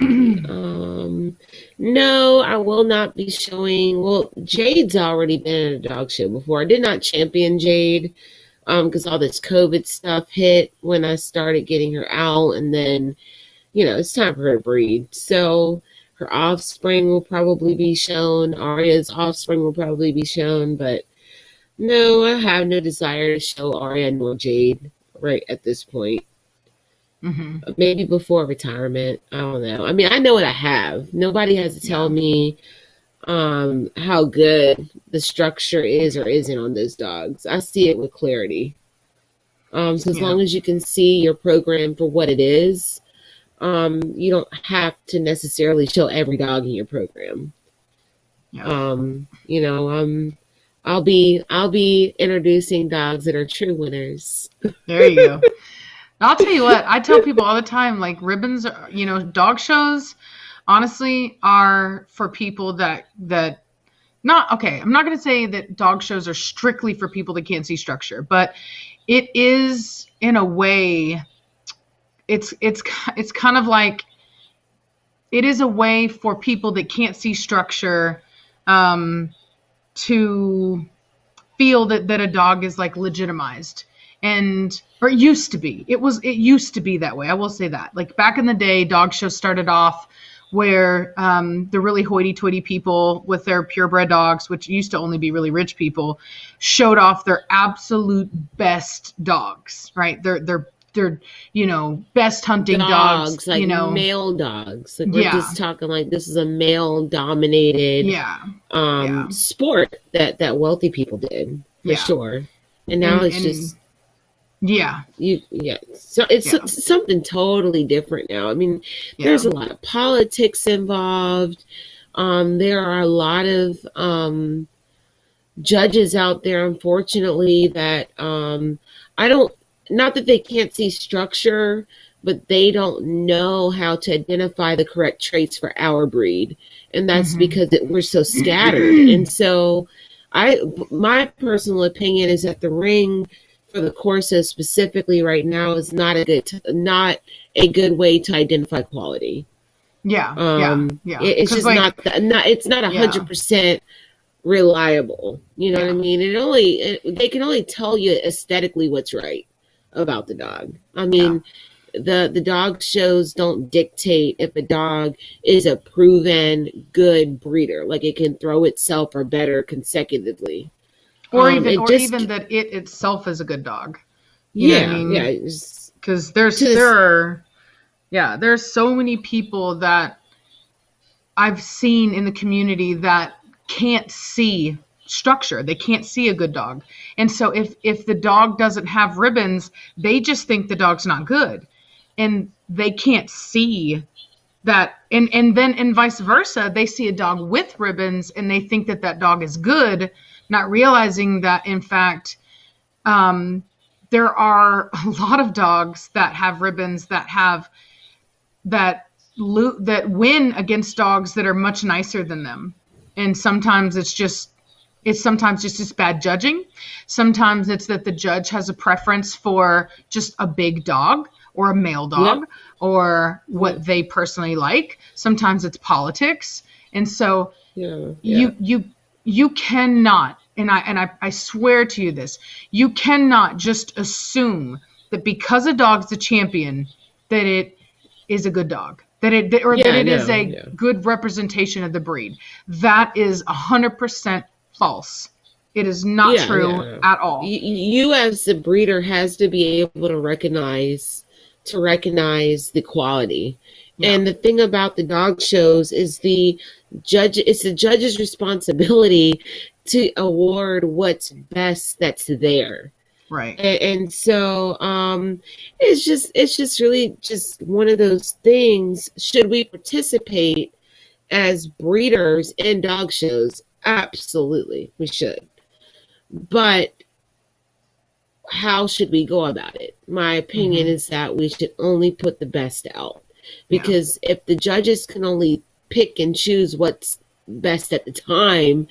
No, I will not be showing. Well, Jade's already been at a dog show before. I did not champion Jade, because all this COVID stuff hit when I started getting her out, and then it's time for her to breed. So her offspring will probably be shown. Arya's offspring will probably be shown, but no, I have no desire to show Arya nor Jade right at this point. hmm Maybe before retirement. I don't know. I mean, I know what I have. Nobody has to tell yeah, me how good the structure is or isn't on those dogs. I see it with clarity. So as yeah, long as you can see your program for what it is, you don't have to necessarily show every dog in your program. yeah. I'll be introducing dogs that are true winners. There you go. I'll tell you what, I tell people all the time, like ribbons, dog shows, honestly, are for people that not okay. I'm not going to say that dog shows are strictly for people that can't see structure, but it is in a way. It's kind of like it is a way for people that can't see structure to feel that a dog is like legitimized, and or it used to be. It used to be that way. I will say that. Like back in the day, dog shows started off where the really hoity-toity people with their purebred dogs, which used to only be really rich people, showed off their absolute best dogs, right? They're best hunting dogs, Like male dogs. Like we're Yeah. just talking like this is a male dominated Yeah. sport that wealthy people did for Yeah. sure. And now it's And just yeah. So it's Yeah. something totally different now. I mean, there's a lot of politics involved. There are a lot of judges out there, unfortunately, that I don't, not that they can't see structure, but they don't know how to identify the correct traits for our breed. And that's Mhm. because we're so scattered. And so my personal opinion is that the ring for the Corsa specifically right now is not a good way to identify quality. Yeah. It's just like, it's not 100% reliable. You know what I mean? They can only tell you aesthetically what's right about the dog. I mean, the dog shows don't dictate if a dog is a proven good breeder, like it can throw itself or better consecutively, or even that it itself is a good dog. You know what I mean? Because there's so many people that I've seen in the community that can't see structure. They can't see a good dog. And so if the dog doesn't have ribbons, they just think the dog's not good. And they can't see that. And then and vice versa, they see a dog with ribbons and they think that dog is good, not realizing that in fact, there are a lot of dogs that have ribbons that win against dogs that are much nicer than them. And sometimes it's just bad judging. Sometimes it's that the judge has a preference for just a big dog or a male dog or what they personally like. Sometimes it's politics. And so you cannot, and I swear to you this, you cannot just assume that because a dog's a champion that it is a good dog, that it is a good representation of the breed. That is 100% false. It is not Yeah, true yeah. at all. You as the breeder has to be able to recognize the quality. Yeah. And the thing about the dog shows is it's the judge's responsibility to award what's best that's there. Right. And so it's just really just one of those things. Should we participate as breeders in dog shows? Absolutely, we should. But how should we go about it? My opinion is that we should only put the best out, because if the judges can only pick and choose what's best at the time,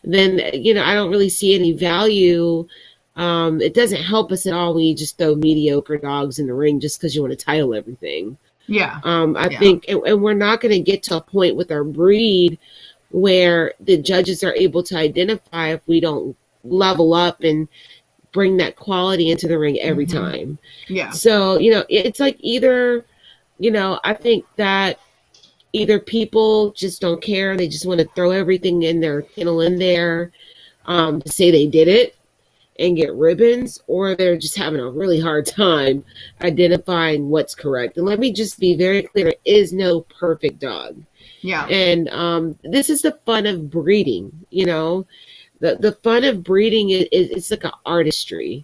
then I don't really see any value. It doesn't help us at all when you just throw mediocre dogs in the ring just because you want to title everything. Yeah. I think, and we're not going to get to a point with our breed where the judges are able to identify if we don't level up and bring that quality into the ring every time. Yeah. So, it's like either, I think that either people just don't care. They just want to throw everything in their kennel in there to say they did it and get ribbons, or they're just having a really hard time identifying what's correct. And let me just be very clear, there is no perfect dog. Yeah. And this is the fun of breeding, The fun of breeding is it's like an artistry.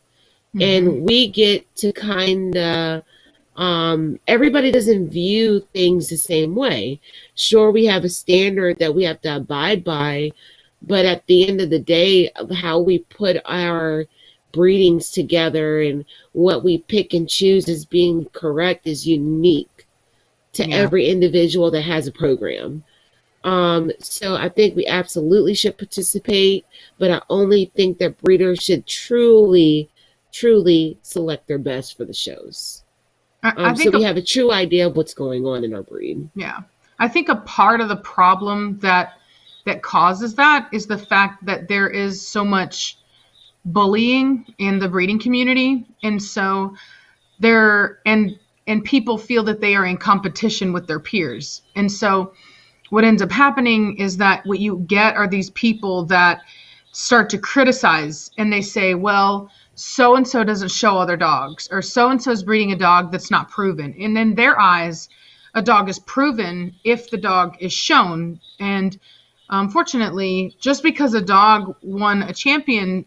And we get to kind of, everybody doesn't view things the same way. Sure, we have a standard that we have to abide by, but at the end of the day, how we put our breedings together and what we pick and choose as being correct is unique to every individual that has a program. So I think we absolutely should participate, but I only think that breeders should truly select their best for the shows. I think so we have a true idea of what's going on in our breed. Yeah. I think a part of the problem that causes that is the fact that there is so much bullying in the breeding community. And so and people feel that they are in competition with their peers. And so what ends up happening is that what you get are these people that start to criticize, and they say, well, so-and-so doesn't show other dogs, or so-and-so is breeding a dog that's not proven. And in their eyes, a dog is proven if the dog is shown. And unfortunately, just because a dog won a champion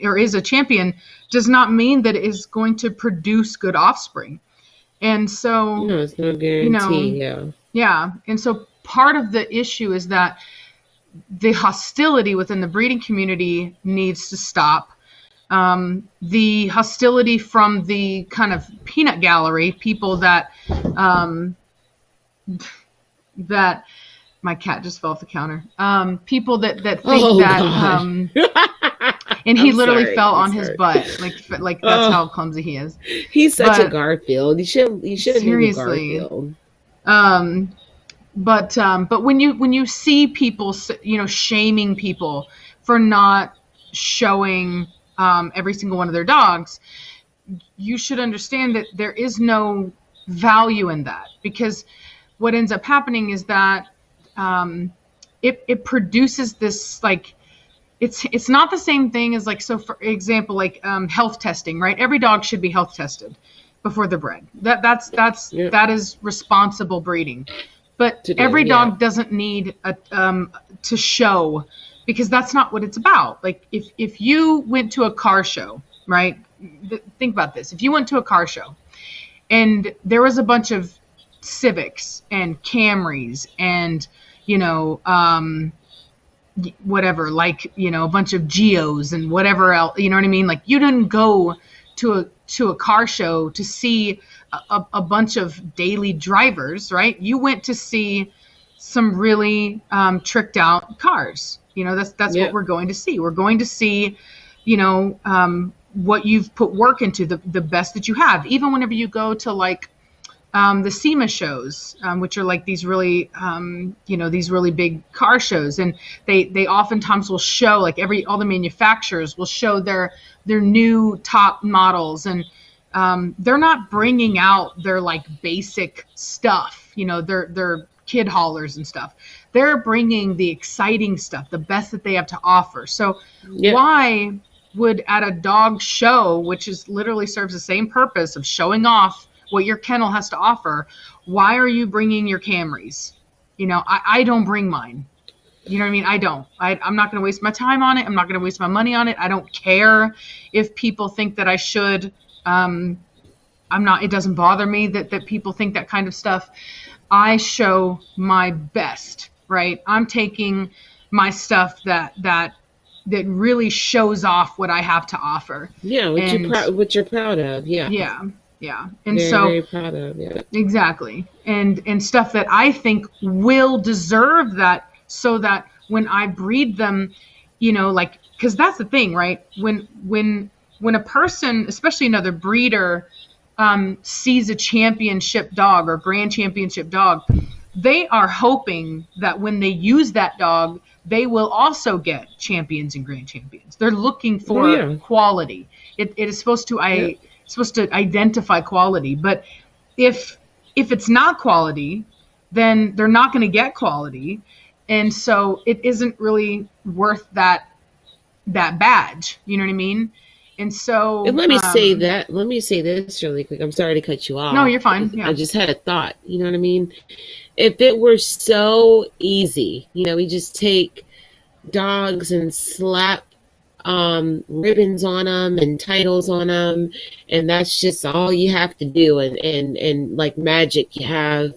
or is a champion does not mean that it is going to produce good offspring. And so, no, it's no guarantee. Yeah. And so part of the issue is that the hostility within the breeding community needs to stop. The hostility from the kind of peanut gallery, people that my cat just fell off the counter. People that think and he literally fell on his butt. Like that's how clumsy he is. He's such a Garfield. You should have been Garfield. But when you see people, shaming people for not showing every single one of their dogs, you should understand that there is no value in that, because what ends up happening is that it produces this, like, it's not the same thing as, like, so for example, like health testing, right? Every dog should be health tested before they're bred. That is responsible breeding. But every dog doesn't need to show, because that's not what it's about. Like if you went to a car show, right? Think about this. If you went to a car show and there was a bunch of Civics and Camrys and, whatever, like, a bunch of Geos and whatever else, you know what I mean? Like, you didn't go to a car show to see a bunch of daily drivers, right? You went to see some really tricked out cars. That's what we're going to see. We're going to see, what you've put work into, the best that you have. Even whenever you go to, like, the SEMA shows, which are like these really, these really big car shows, and they oftentimes will show, like, all the manufacturers will show their new top models, and they're not bringing out their, like, basic stuff. They're kid haulers and stuff. They're bringing the exciting stuff, the best that they have to offer. So Yep. why would at a dog show, which is literally serves the same purpose of showing off what your kennel has to offer, why are you bringing your Camrys? You know, I don't bring mine. You know what I mean? I don't. I'm not going to waste my time on it. I'm not going to waste my money on it. I don't care if people think that I should. I'm not. It doesn't bother me that people think that kind of stuff. I show my best, right? I'm taking my stuff that really shows off what I have to offer. Yeah, what you're proud of. Yeah. Yeah. And Very, so very proud of. Yeah. exactly. And stuff that I think will deserve that, so that when I breed them, you know, like, because that's the thing, right? When a person, especially another breeder, sees a championship dog or grand championship dog, they are hoping that when they use that dog, they will also get champions and grand champions. They're looking for quality. It is supposed to identify quality. But if it's not quality, then they're not going to get quality, and so it isn't really worth that badge. You know what I mean? And so, And let me say this really quick. I'm sorry to cut you off. No, you're fine. Yeah. I just had a thought. You know what I mean? If it were so easy, you know, we just take dogs and slap ribbons on them and titles on them, and that's just all you have to do, and like magic, you have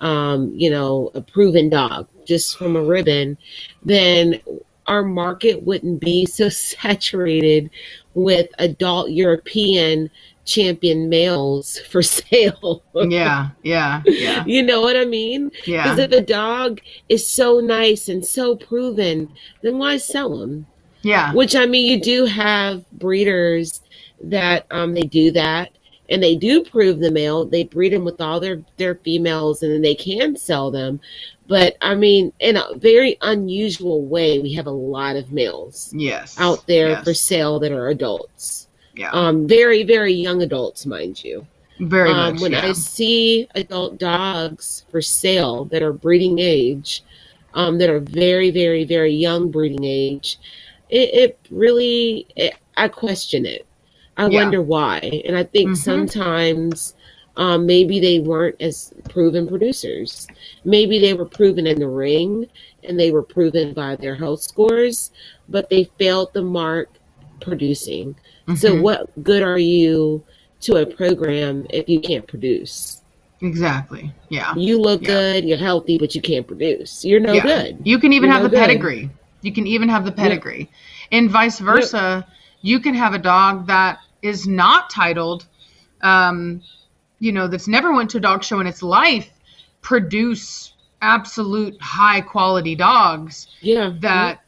you know, a proven dog just from a ribbon, then our market wouldn't be so saturated with adult European champion males for sale. Yeah. You know what I mean? Yeah. Because if a dog is so nice and so proven, then why sell them? Yeah. Which, I mean, you do have breeders that they do that, and they do prove the male. They breed them with all their females, and then they can sell them. But I mean, in a very unusual way, we have a lot of males out there for sale that are adults. Yeah. Very, very young adults, mind you. Very much. When I see adult dogs for sale that are breeding age, that are very, very, very young breeding age, it really, I question it. I wonder why. And I think sometimes maybe they weren't as proven producers. Maybe they were proven in the ring and they were proven by their health scores, but they failed the mark producing. So what good are you to a program if you can't produce? Exactly. Yeah. You look good, you're healthy, but you can't produce. You're no good. You can even You're have no the good. pedigree. You can even have the pedigree. And vice versa. You can have a dog that is not titled, you know, that's never went to a dog show in its life, produce absolute high quality dogs. That,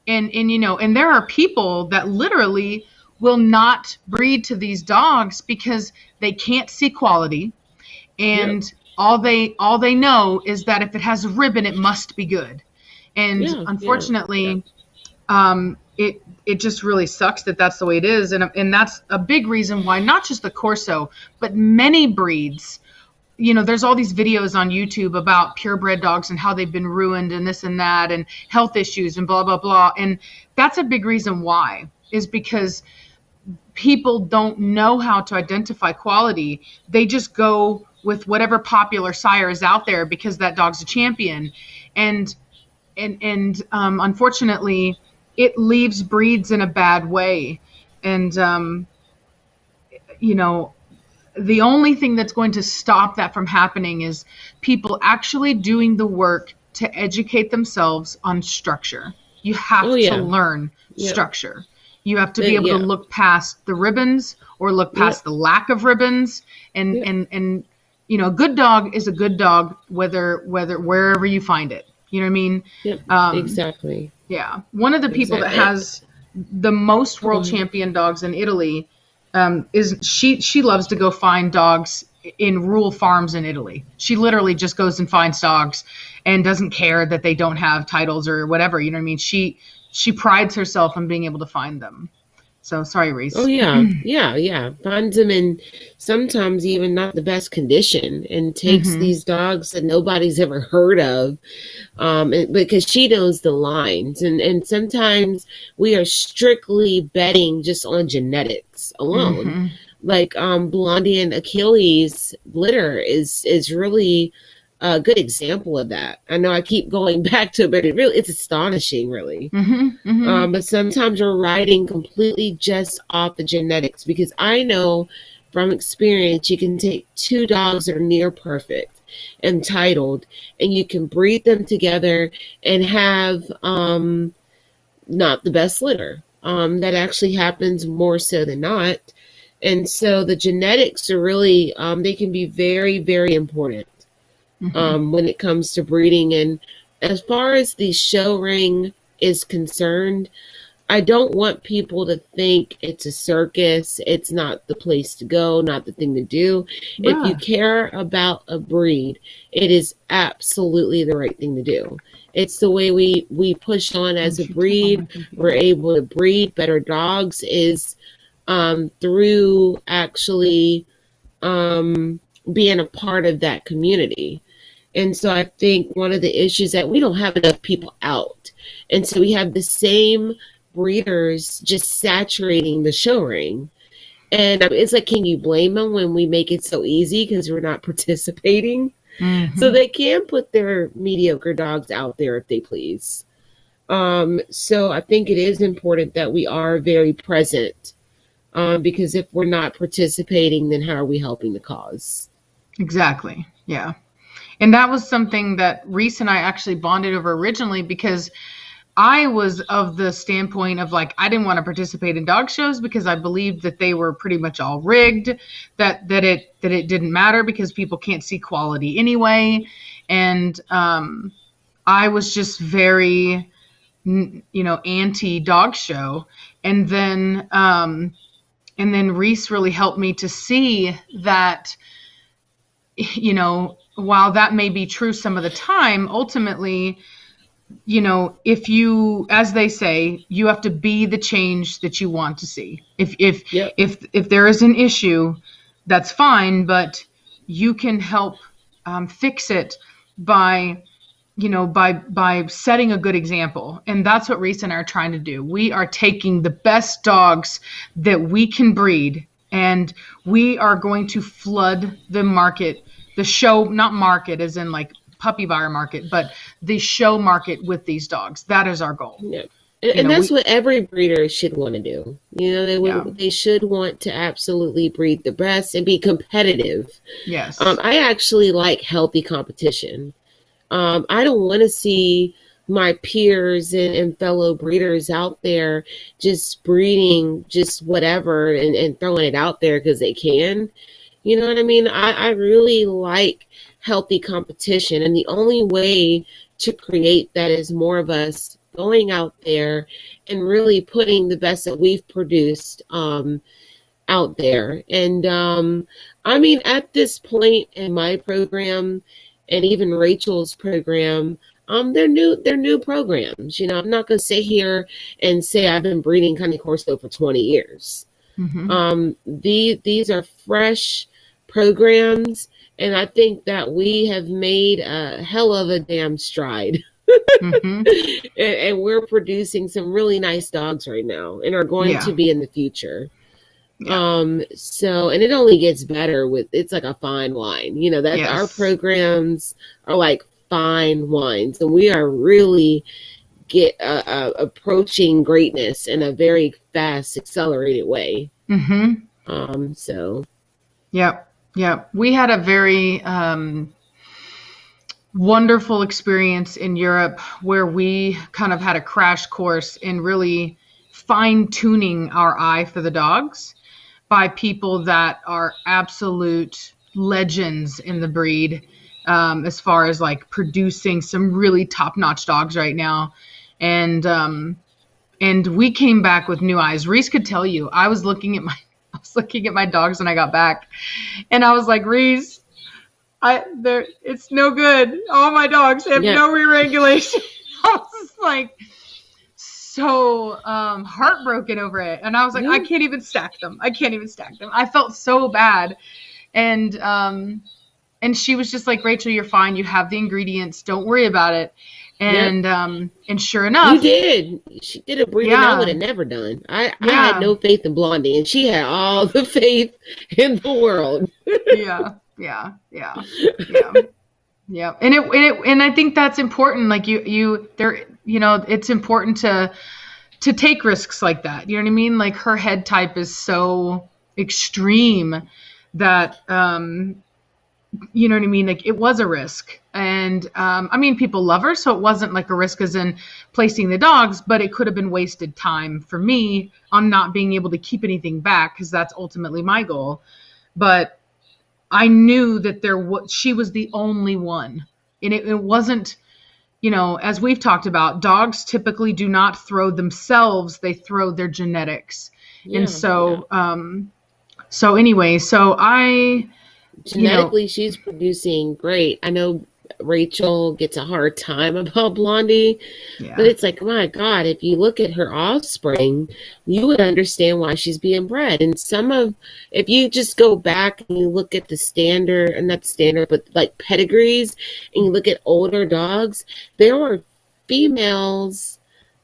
and you know, and there are people that literally will not breed to these dogs because they can't see quality, and all they know is that if it has a ribbon, it must be good. And unfortunately, it just really sucks that that's the way it is, and that's a big reason why not just the Corso, but many breeds. You know, there's all these videos on YouTube about purebred dogs and how they've been ruined and this and that and health issues and blah, blah, blah. And that's a big reason why, is because people don't know how to identify quality. They just go with whatever popular sire is out there because that dog's a champion. And unfortunately, it leaves breeds in a bad way. And, you know, the only thing that's going to stop that from happening is people actually doing the work to educate themselves on structure. You have to learn structure. You have to be able to look past the ribbons or look past the lack of ribbons. And you know, a good dog is a good dog, wherever you find it. You know what I mean? Exactly. Yeah. One of the people that has the most world champion dogs in Italy, is she loves to go find dogs in rural farms in Italy. She literally just goes and finds dogs and doesn't care that they don't have titles or whatever. You know what I mean? She prides herself on being able to find them. So sorry, Reese. Oh yeah. Finds them in sometimes even not the best condition, and takes these dogs that nobody's ever heard of, because she knows the lines, and sometimes we are strictly betting just on genetics alone. Like Blondie and Achilles litter is really a good example of that. I know I keep going back to it, but it's astonishing, really. But sometimes we're riding completely just off the genetics, because I know from experience you can take two dogs that are near perfect, entitled, and you can breed them together and have not the best litter. That actually happens more so than not. And so the genetics are really, they can be very, very important when it comes to breeding. And as far as the show ring is concerned, I don't want people to think it's a circus. It's not the place to go, not the thing to do. If you care about a breed, it is absolutely the right thing to do. It's the way we push on as a breed. We're able to breed better dogs is through actually being a part of that community. And so I think one of the issues that we don't have enough people out. And so we have the same breeders just saturating the show ring. And it's like, can you blame them when we make it so easy because we're not participating? So they can put their mediocre dogs out there if they please. So I think it is important that we are very present, because if we're not participating, then how are we helping the cause? Exactly. Yeah. And that was something that Reese and I actually bonded over originally, because I was of the standpoint of like, I didn't want to participate in dog shows because I believed that they were pretty much all rigged, that it didn't matter because people can't see quality anyway. And I was just very, anti dog show. And then Reese really helped me to see that, while that may be true some of the time, ultimately, if you, as they say, you have to be the change that you want to see. If there is an issue, that's fine, but you can help fix it by setting a good example. And that's what Reese and I are trying to do. We are taking the best dogs that we can breed, and we are going to flood the market, the show, not market as in like puppy buyer market, but the show market with these dogs. That is our goal. Yeah. And that's what every breeder should want to do. They should want to absolutely breed the best and be competitive. Yes. I actually like healthy competition. I don't want to see my peers and fellow breeders out there just breeding just whatever and throwing it out there because they can. You know what I mean? I really like healthy competition. And the only way to create that is more of us going out there and really putting the best that we've produced out there. And at this point in my program and even Rachel's program, they're new programs. I'm not going to sit here and say I've been breeding Cane Corso for 20 years. These are fresh programs, and I think that we have made a hell of a damn stride. And we're producing some really nice dogs right now, and are going to be in the future. So, and it only gets better it's like a fine wine. Our programs are like fine wines, and we are really approaching greatness in a very fast, accelerated way. So. Yeah. We had a very wonderful experience in Europe where we kind of had a crash course in really fine-tuning our eye for the dogs by people that are absolute legends in the breed, as far as like producing some really top-notch dogs right now. And we came back with new eyes. Reese could tell you, I was looking at my dogs when I got back, and I was like, Reese, it's no good. All my dogs have no re-regulation. I was like, so heartbroken over it, and I was like, I can't even stack them. I felt so bad, and she was just like, Rachel, you're fine. You have the ingredients. Don't worry about it. And sure enough, you did. She did a breeding I would have never done. I had no faith in Blondie, and she had all the faith in the world. Yeah. And I think that's important. Like it's important to take risks like that. You know what I mean? Like her head type is so extreme that, you know what I mean? Like it was a risk. And, I mean, people love her, so it wasn't like a risk as in placing the dogs, but it could have been wasted time for me on not being able to keep anything back, because that's ultimately my goal. But I knew that she was the only one. And it wasn't, as we've talked about, dogs typically do not throw themselves, they throw their genetics. And so, genetically, she's producing great. I know Rachel gets a hard time about Blondie, but it's like, my God, if you look at her offspring, you would understand why she's being bred. And if you just go back and you look at pedigrees, and you look at older dogs, there were females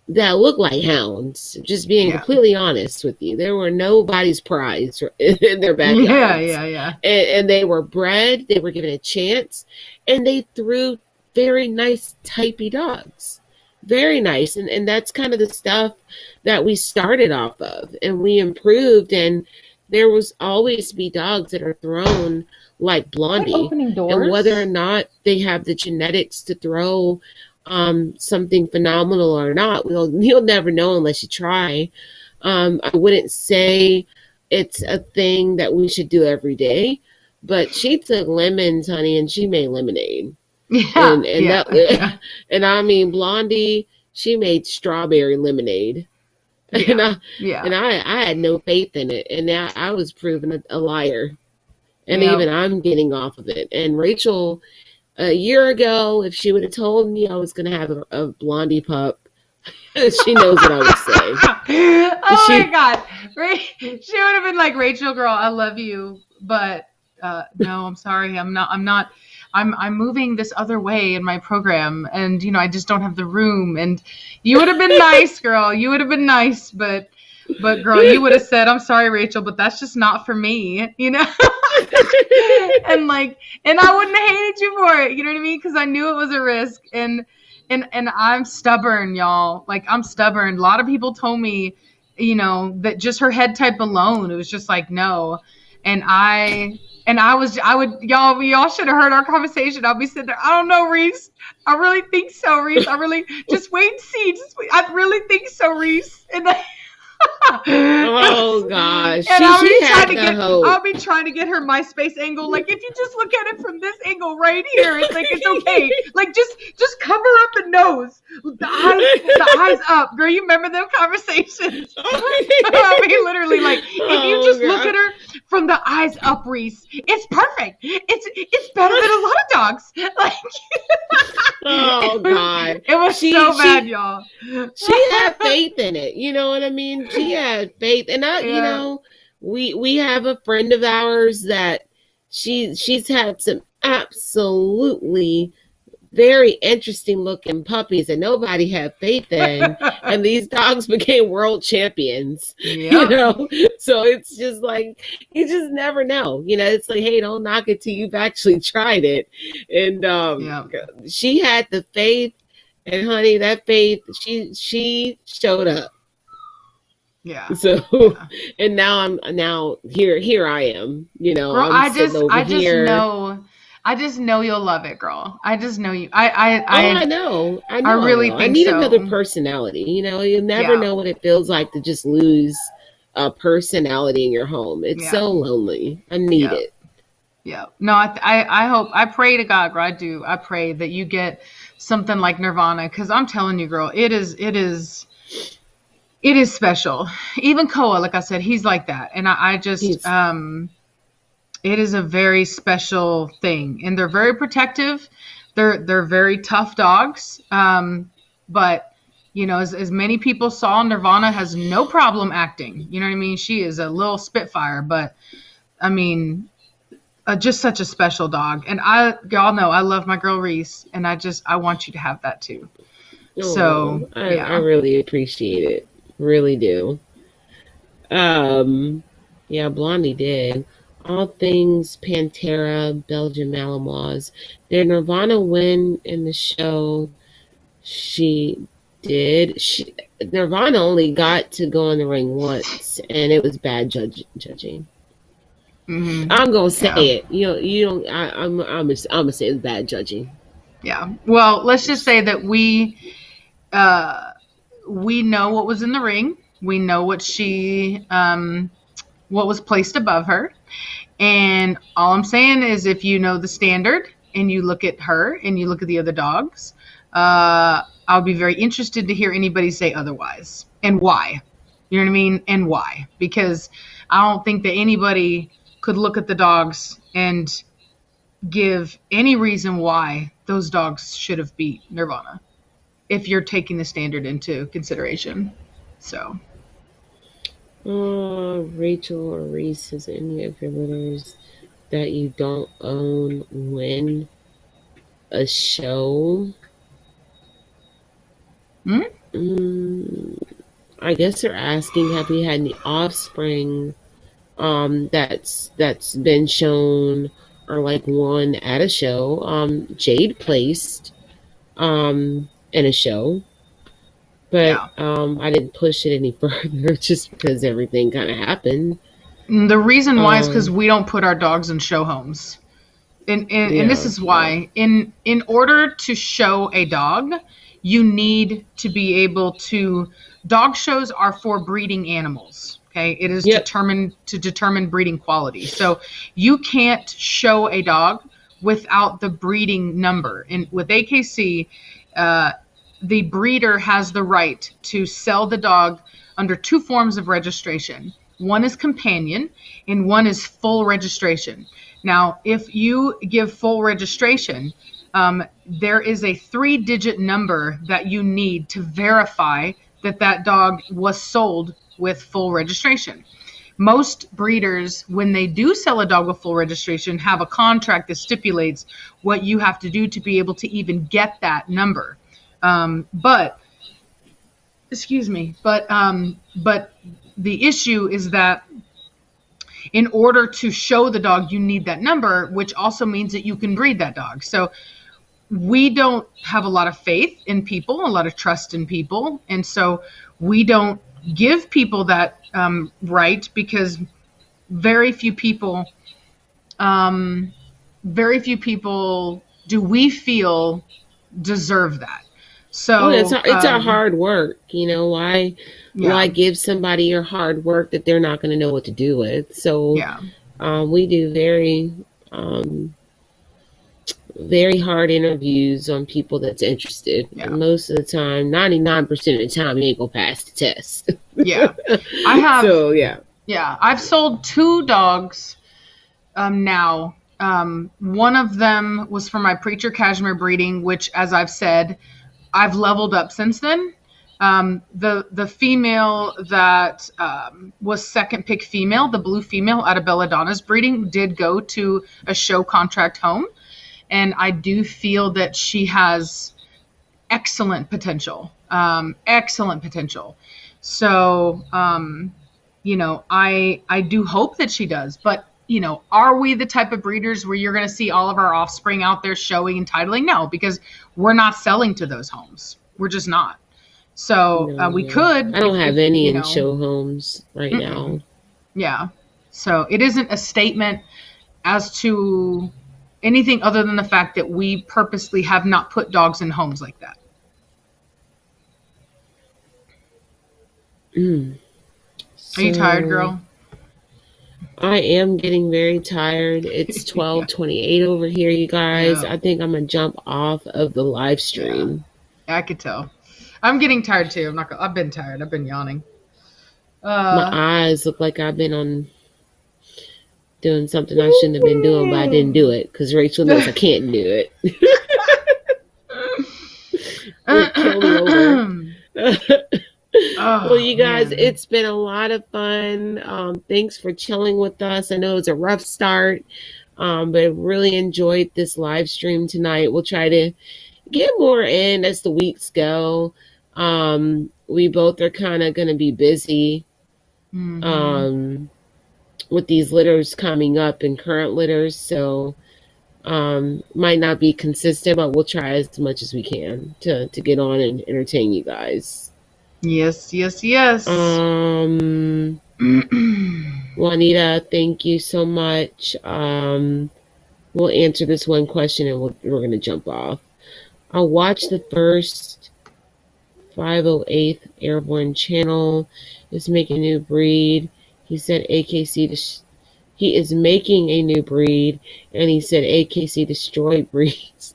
that look like hounds, just being completely honest with you. There were nobody's prize in their backyards. And they were bred, they were given a chance, and they threw very nice typey dogs. Very nice. And that's kind of the stuff that we started off of, and we improved, and there was always be dogs that are thrown like Blondie. Opening doors. And whether or not they have the genetics to throw something phenomenal or not, you'll never know unless you try. I wouldn't say it's a thing that we should do every day, but she took lemons, honey, and she made lemonade. And I mean, Blondie, she made strawberry lemonade. And I had no faith in it, and now I was proven a liar, and even I'm getting off of it. And Rachel, a year ago, if she would have told me I was going to have a Blondie pup, she knows what I would say. My God. She would have been like, Rachel, girl, I love you, but no, I'm sorry. I'm moving this other way in my program, and, I just don't have the room. And you would have been nice, girl. You would have been nice, but girl, you would have said, I'm sorry, Rachel, but that's just not for me, and I wouldn't have hated you for it. You know what I mean? Because I knew it was a risk, and I'm stubborn, y'all. Like, I'm stubborn. A lot of people told me, that just her head type alone, it was just like, no. And y'all should have heard our conversation. I'll be sitting there, I don't know, Reese. I really think so, Reese. I really, just wait and see. I really think so, Reese. And oh gosh, and I'll be trying to get her MySpace angle. Like, if you just look at it from this angle right here, it's like, it's okay. Like, just cover up the nose, the eyes up, girl. You remember them conversations? I mean, literally, like, if you just look at her from the eyes up, Reese, it's perfect. It's better than a lot of dogs. Like, God, it was so bad, y'all. She had faith in it. You know what I mean? She had faith, and we have a friend of ours that she's had some absolutely very interesting looking puppies that nobody had faith in, and these dogs became world champions. So it's just like, you just never know. It's like, hey, don't knock it till you've actually tried it. And she had the faith, and honey, that faith, she showed up. So, and now here I am. Girl, I'm I just know you'll love it, girl. I just know you. I know. I really think I need another personality. You never know what it feels like to just lose a personality in your home. It's so lonely. I need it. Yeah. No, I hope, I pray to God, girl. I do. I pray that you get something like Nirvana, because I'm telling you, girl, it is special. Even Koa, like I said, he's like that. And I just, it is a very special thing, and they're very protective. They're very tough dogs. But You know, as many people saw, Nirvana has no problem acting. You know what I mean? She is a little spitfire, but I mean, just such a special dog. And y'all know I love my girl Reese, and I want you to have that too. So I really appreciate it. Really do. Yeah, Blondie did. All things Pantera, Belgian Malinois. Did Nirvana win in the show? She did. Nirvana only got to go in the ring once, and it was bad judging. Mm-hmm. I'm gonna say it. You don't. I'm gonna say it's bad judging. Yeah. Well, let's just say that we know what was in the ring. We know what what was placed above her. And all I'm saying is, if you know the standard and you look at her and you look at the other dogs, I'll be very interested to hear anybody say otherwise, and why. You know what I mean? And why? Because I don't think that anybody could look at the dogs and give any reason why those dogs should have beat Nirvana, if you're taking the standard into consideration. So. Rachel or Reese, has any of your litters that you don't own win a show? I guess they're asking, have you had any offspring that's been shown or like won at a show? Jade placed in a show, but I didn't push it any further just because everything kind of happened. The reason why is because we don't put our dogs in show homes. And this is why. In order to show a dog, you need to be able to. Dog shows are for breeding animals. Okay, it is determined to determine breeding quality. So you can't show a dog without the breeding number. And with AKC, the breeder has the right to sell the dog under two forms of registration. One is companion, and one is full registration. Now, if you give full registration, there is a 3-digit number that you need to verify that dog was sold with full registration. Most breeders, when they do sell a dog with full registration, have a contract that stipulates what you have to do to be able to even get that number. But the issue is that in order to show the dog, you need that number, which also means that you can breed that dog. So we don't have a lot of faith in people, a lot of trust in people. And so we don't give people that right, because very few people do we feel deserve that. So it's a hard work, why give somebody your hard work that they're not going to know what to do with? So we do very very hard interviews on people that's interested. And most of the time, 99% of the time, you ain't gonna pass the test. I have. So I've sold 2 dogs now. One of them was for my Preacher Cashmere breeding, which, as I've said, I've leveled up since then. The female that was second pick female, the blue female out of Belladonna's breeding, did go to a show contract home. And I do feel that she has excellent potential. So, I do hope that she does. But, are we the type of breeders where you're going to see all of our offspring out there showing and titling? No, because we're not selling to those homes. We're just not. So we could. I don't have any in show homes right now. Yeah. So it isn't a statement as to anything other than the fact that we purposely have not put dogs in homes like that. Are you tired, girl? I am getting very tired. It's 12:28 over here, you guys. I think I'm gonna jump off of the live stream. I could tell. I'm getting tired too. I've been tired. I've been yawning. My eyes look like I've been doing something I shouldn't have been doing, but I didn't do it because Rachel knows I can't do it. It killed me over. Well, you guys, man. it's been a lot of fun. Thanks for chilling with us. I know it was a rough start, but I really enjoyed this live stream tonight. We'll try to get more in as the weeks go. We both are kind of going to be busy with these litters coming up and current litters, so might not be consistent, but we'll try as much as we can to get on and entertain you guys. Yes. Juanita, thank you so much. We'll answer this one question and we're going to jump off. I'll watch the first 508th Airborne channel. Is making a new breed. He said AKC. He is making a new breed, and he said AKC destroy breeds.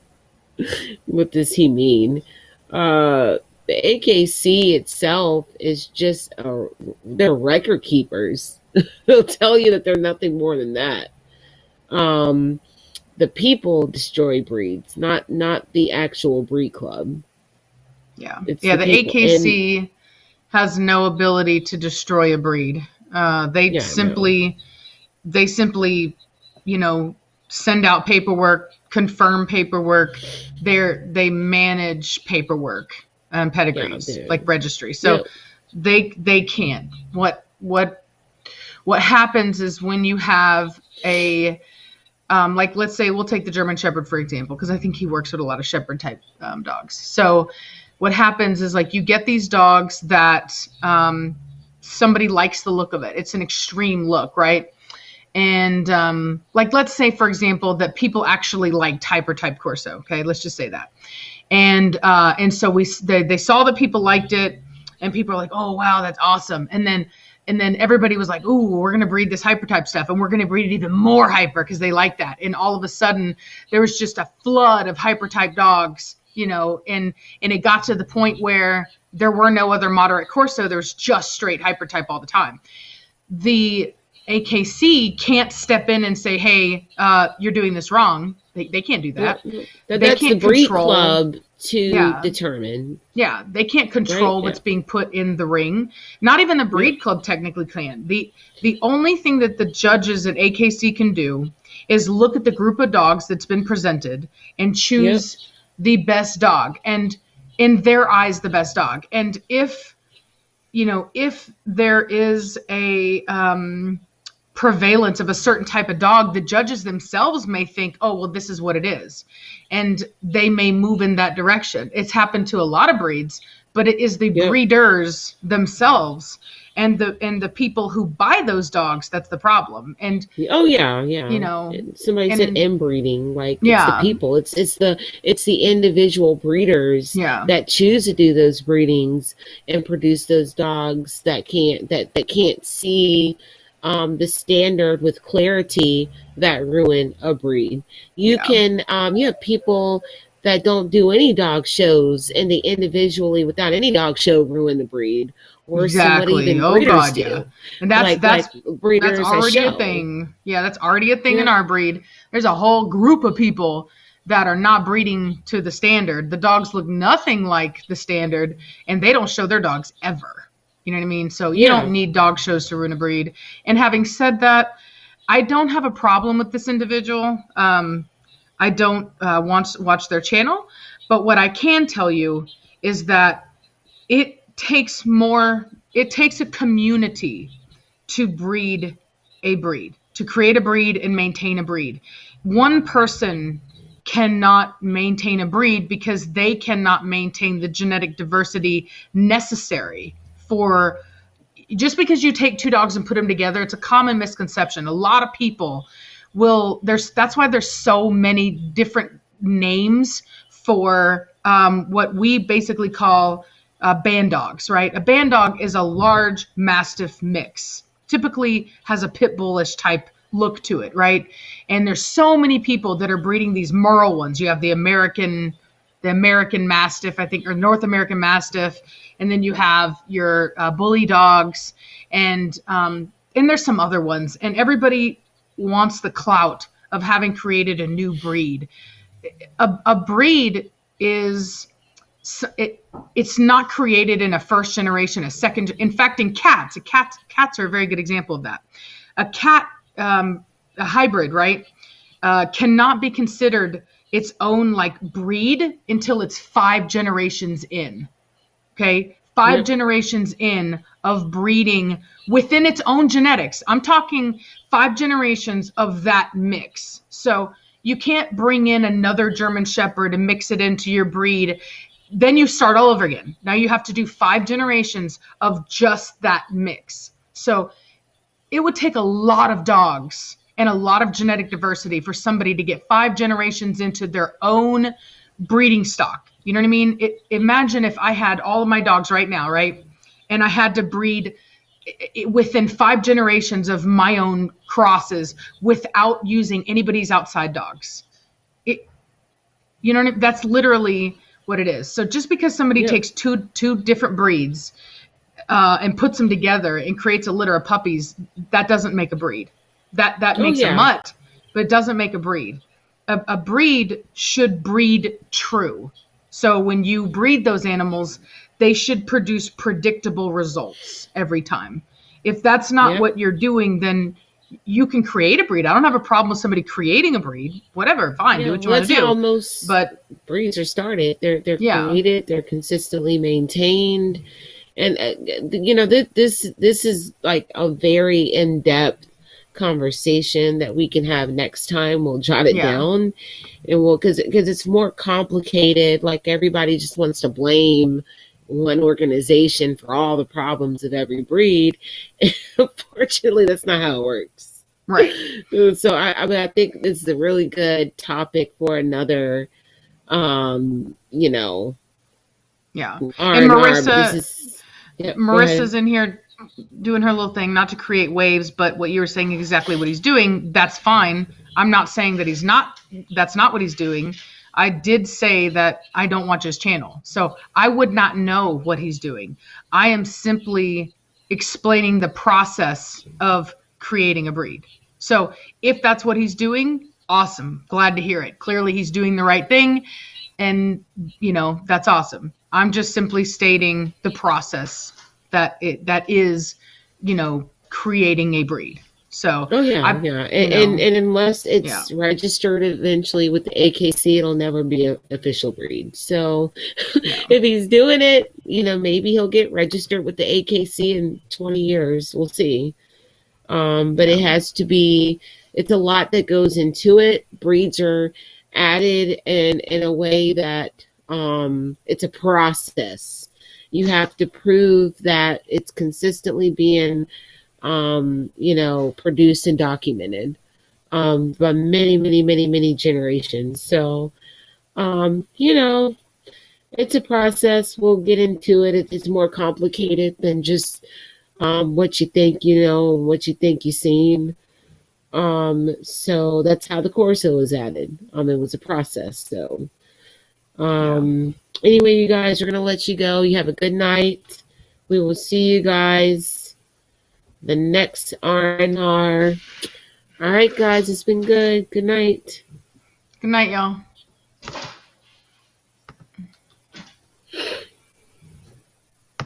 What does he mean? The AKC itself is just they're record keepers. They'll tell you that they're nothing more than that. The people destroy breeds, not the actual breed club. Yeah. It's the AKC has no ability to destroy a breed. They simply, send out paperwork, confirm paperwork. They manage paperwork and pedigrees, like registry. So they can't. What happens is when you have a like, let's say we'll take the German Shepherd, for example, because I think he works with a lot of Shepherd type dogs. So what happens is, like, you get these dogs that somebody likes the look of it. It's an extreme look, right? And like, let's say, for example, that people actually liked hyper-type Corso. Okay, let's just say that. And so they saw that people liked it, and people are like, oh, wow, that's awesome. And then everybody was like, ooh, we're going to breed this hyper-type stuff, and we're going to breed it even more hyper because they like that. And all of a sudden, there was just a flood of hyper-type dogs, and it got to the point where there were no other moderate Corso. There was just straight hyper-type all the time. The AKC can't step in and say, hey, you're doing this wrong. They can't do that. That's the breed club to determine. Yeah, they can't control what's being put in the ring. Not even the breed club technically can. The only thing that the judges at AKC can do is look at the group of dogs that's been presented and choose the best dog, and in their eyes, the best dog. And if there is a prevalence of a certain type of dog, the judges themselves may think, oh, well, this is what it is. And they may move in that direction. It's happened to a lot of breeds, but it is the breeders themselves and the people who buy those dogs that's the problem. And somebody said inbreeding, like it's the people. It's the individual breeders that choose to do those breedings and produce those dogs that can't see the standard with clarity that ruin a breed. You have people that don't do any dog shows, and they individually, without any dog show, ruin the breed. Or somebody even breeders do. And that's breeders already a thing. Yeah, that's already a thing in our breed. There's a whole group of people that are not breeding to the standard. The dogs look nothing like the standard, and they don't show their dogs ever. You know what I mean? So you don't need dog shows to ruin a breed. And having said that, I don't have a problem with this individual. I don't watch their channel. But what I can tell you is that it takes a community to breed a breed, to create a breed and maintain a breed. One person cannot maintain a breed because they cannot maintain the genetic diversity necessary for, just because you take two dogs and put them together. It's a common misconception. A lot of people that's why there's so many different names for what we basically call band dogs, right? A band dog is a large Mastiff mix. Typically has a pit bullish type look to it, right? And there's so many people that are breeding these Merle ones. You have the American Mastiff, I think, or North American Mastiff, and then you have your bully dogs, and there's some other ones. And everybody wants the clout of having created a new breed. A breed is So it's not created in a first generation, a second. In fact, in cats, cats are a very good example of that. A cat, a hybrid, right, cannot be considered its own like breed until it's 5 generations in. Okay, 5 Yep. generations in of breeding within its own genetics. I'm talking 5 generations of that mix. So you can't bring in another German Shepherd and mix it into your breed. Then you start all over again. Now you have to do 5 generations of just that mix. So it would take a lot of dogs and a lot of genetic diversity for somebody to get 5 generations into their own breeding stock. You know what I mean? Imagine if I had all of my dogs right now, right? And I had to breed within 5 generations of my own crosses without using anybody's outside dogs. You know what I mean? That's literally what it is. So just because somebody takes two different breeds and puts them together and creates a litter of puppies, that doesn't make a breed. That makes a mutt, but it doesn't make a breed. A breed should breed true. So when you breed those animals, they should produce predictable results every time. If that's not what you're doing, then you can create a breed. I don't have a problem with somebody creating a breed. Whatever, fine, do what you want to do. That's how most breeds are started. They're created. They're consistently maintained, and this is like a very in-depth conversation that we can have next time. We'll jot it down, and we'll because it's more complicated. Like everybody just wants to blame one organization for all the problems of every breed. Unfortunately, that's not how it works. Right. So I think this is a really good topic for another, R&R. And Marissa's in here doing her little thing, not to create waves, but what you were saying, exactly what he's doing, that's fine. I'm not saying that that's not what he's doing. I did say that I don't watch his channel, so I would not know what he's doing. I am simply explaining the process of creating a breed. So if that's what he's doing, awesome. Glad to hear it. Clearly he's doing the right thing, and that's awesome. I'm just simply stating the process that is creating a breed. So and unless it's registered eventually with the AKC, it'll never be an official breed. So if he's doing it, maybe he'll get registered with the AKC in 20 years. We'll see. But it has to be. It's a lot that goes into it. Breeds are added in a way that it's a process. You have to prove that it's consistently being produced and documented by many generations. So, it's a process. We'll get into it. It's more complicated than just what you think and what you think you've seen. So that's how the Corso was added. It was a process. So, anyway, you guys, we're going to let you go. You have a good night. We will see you guys the next R&R. All right, guys, it's been good. Good night. Good night, y'all.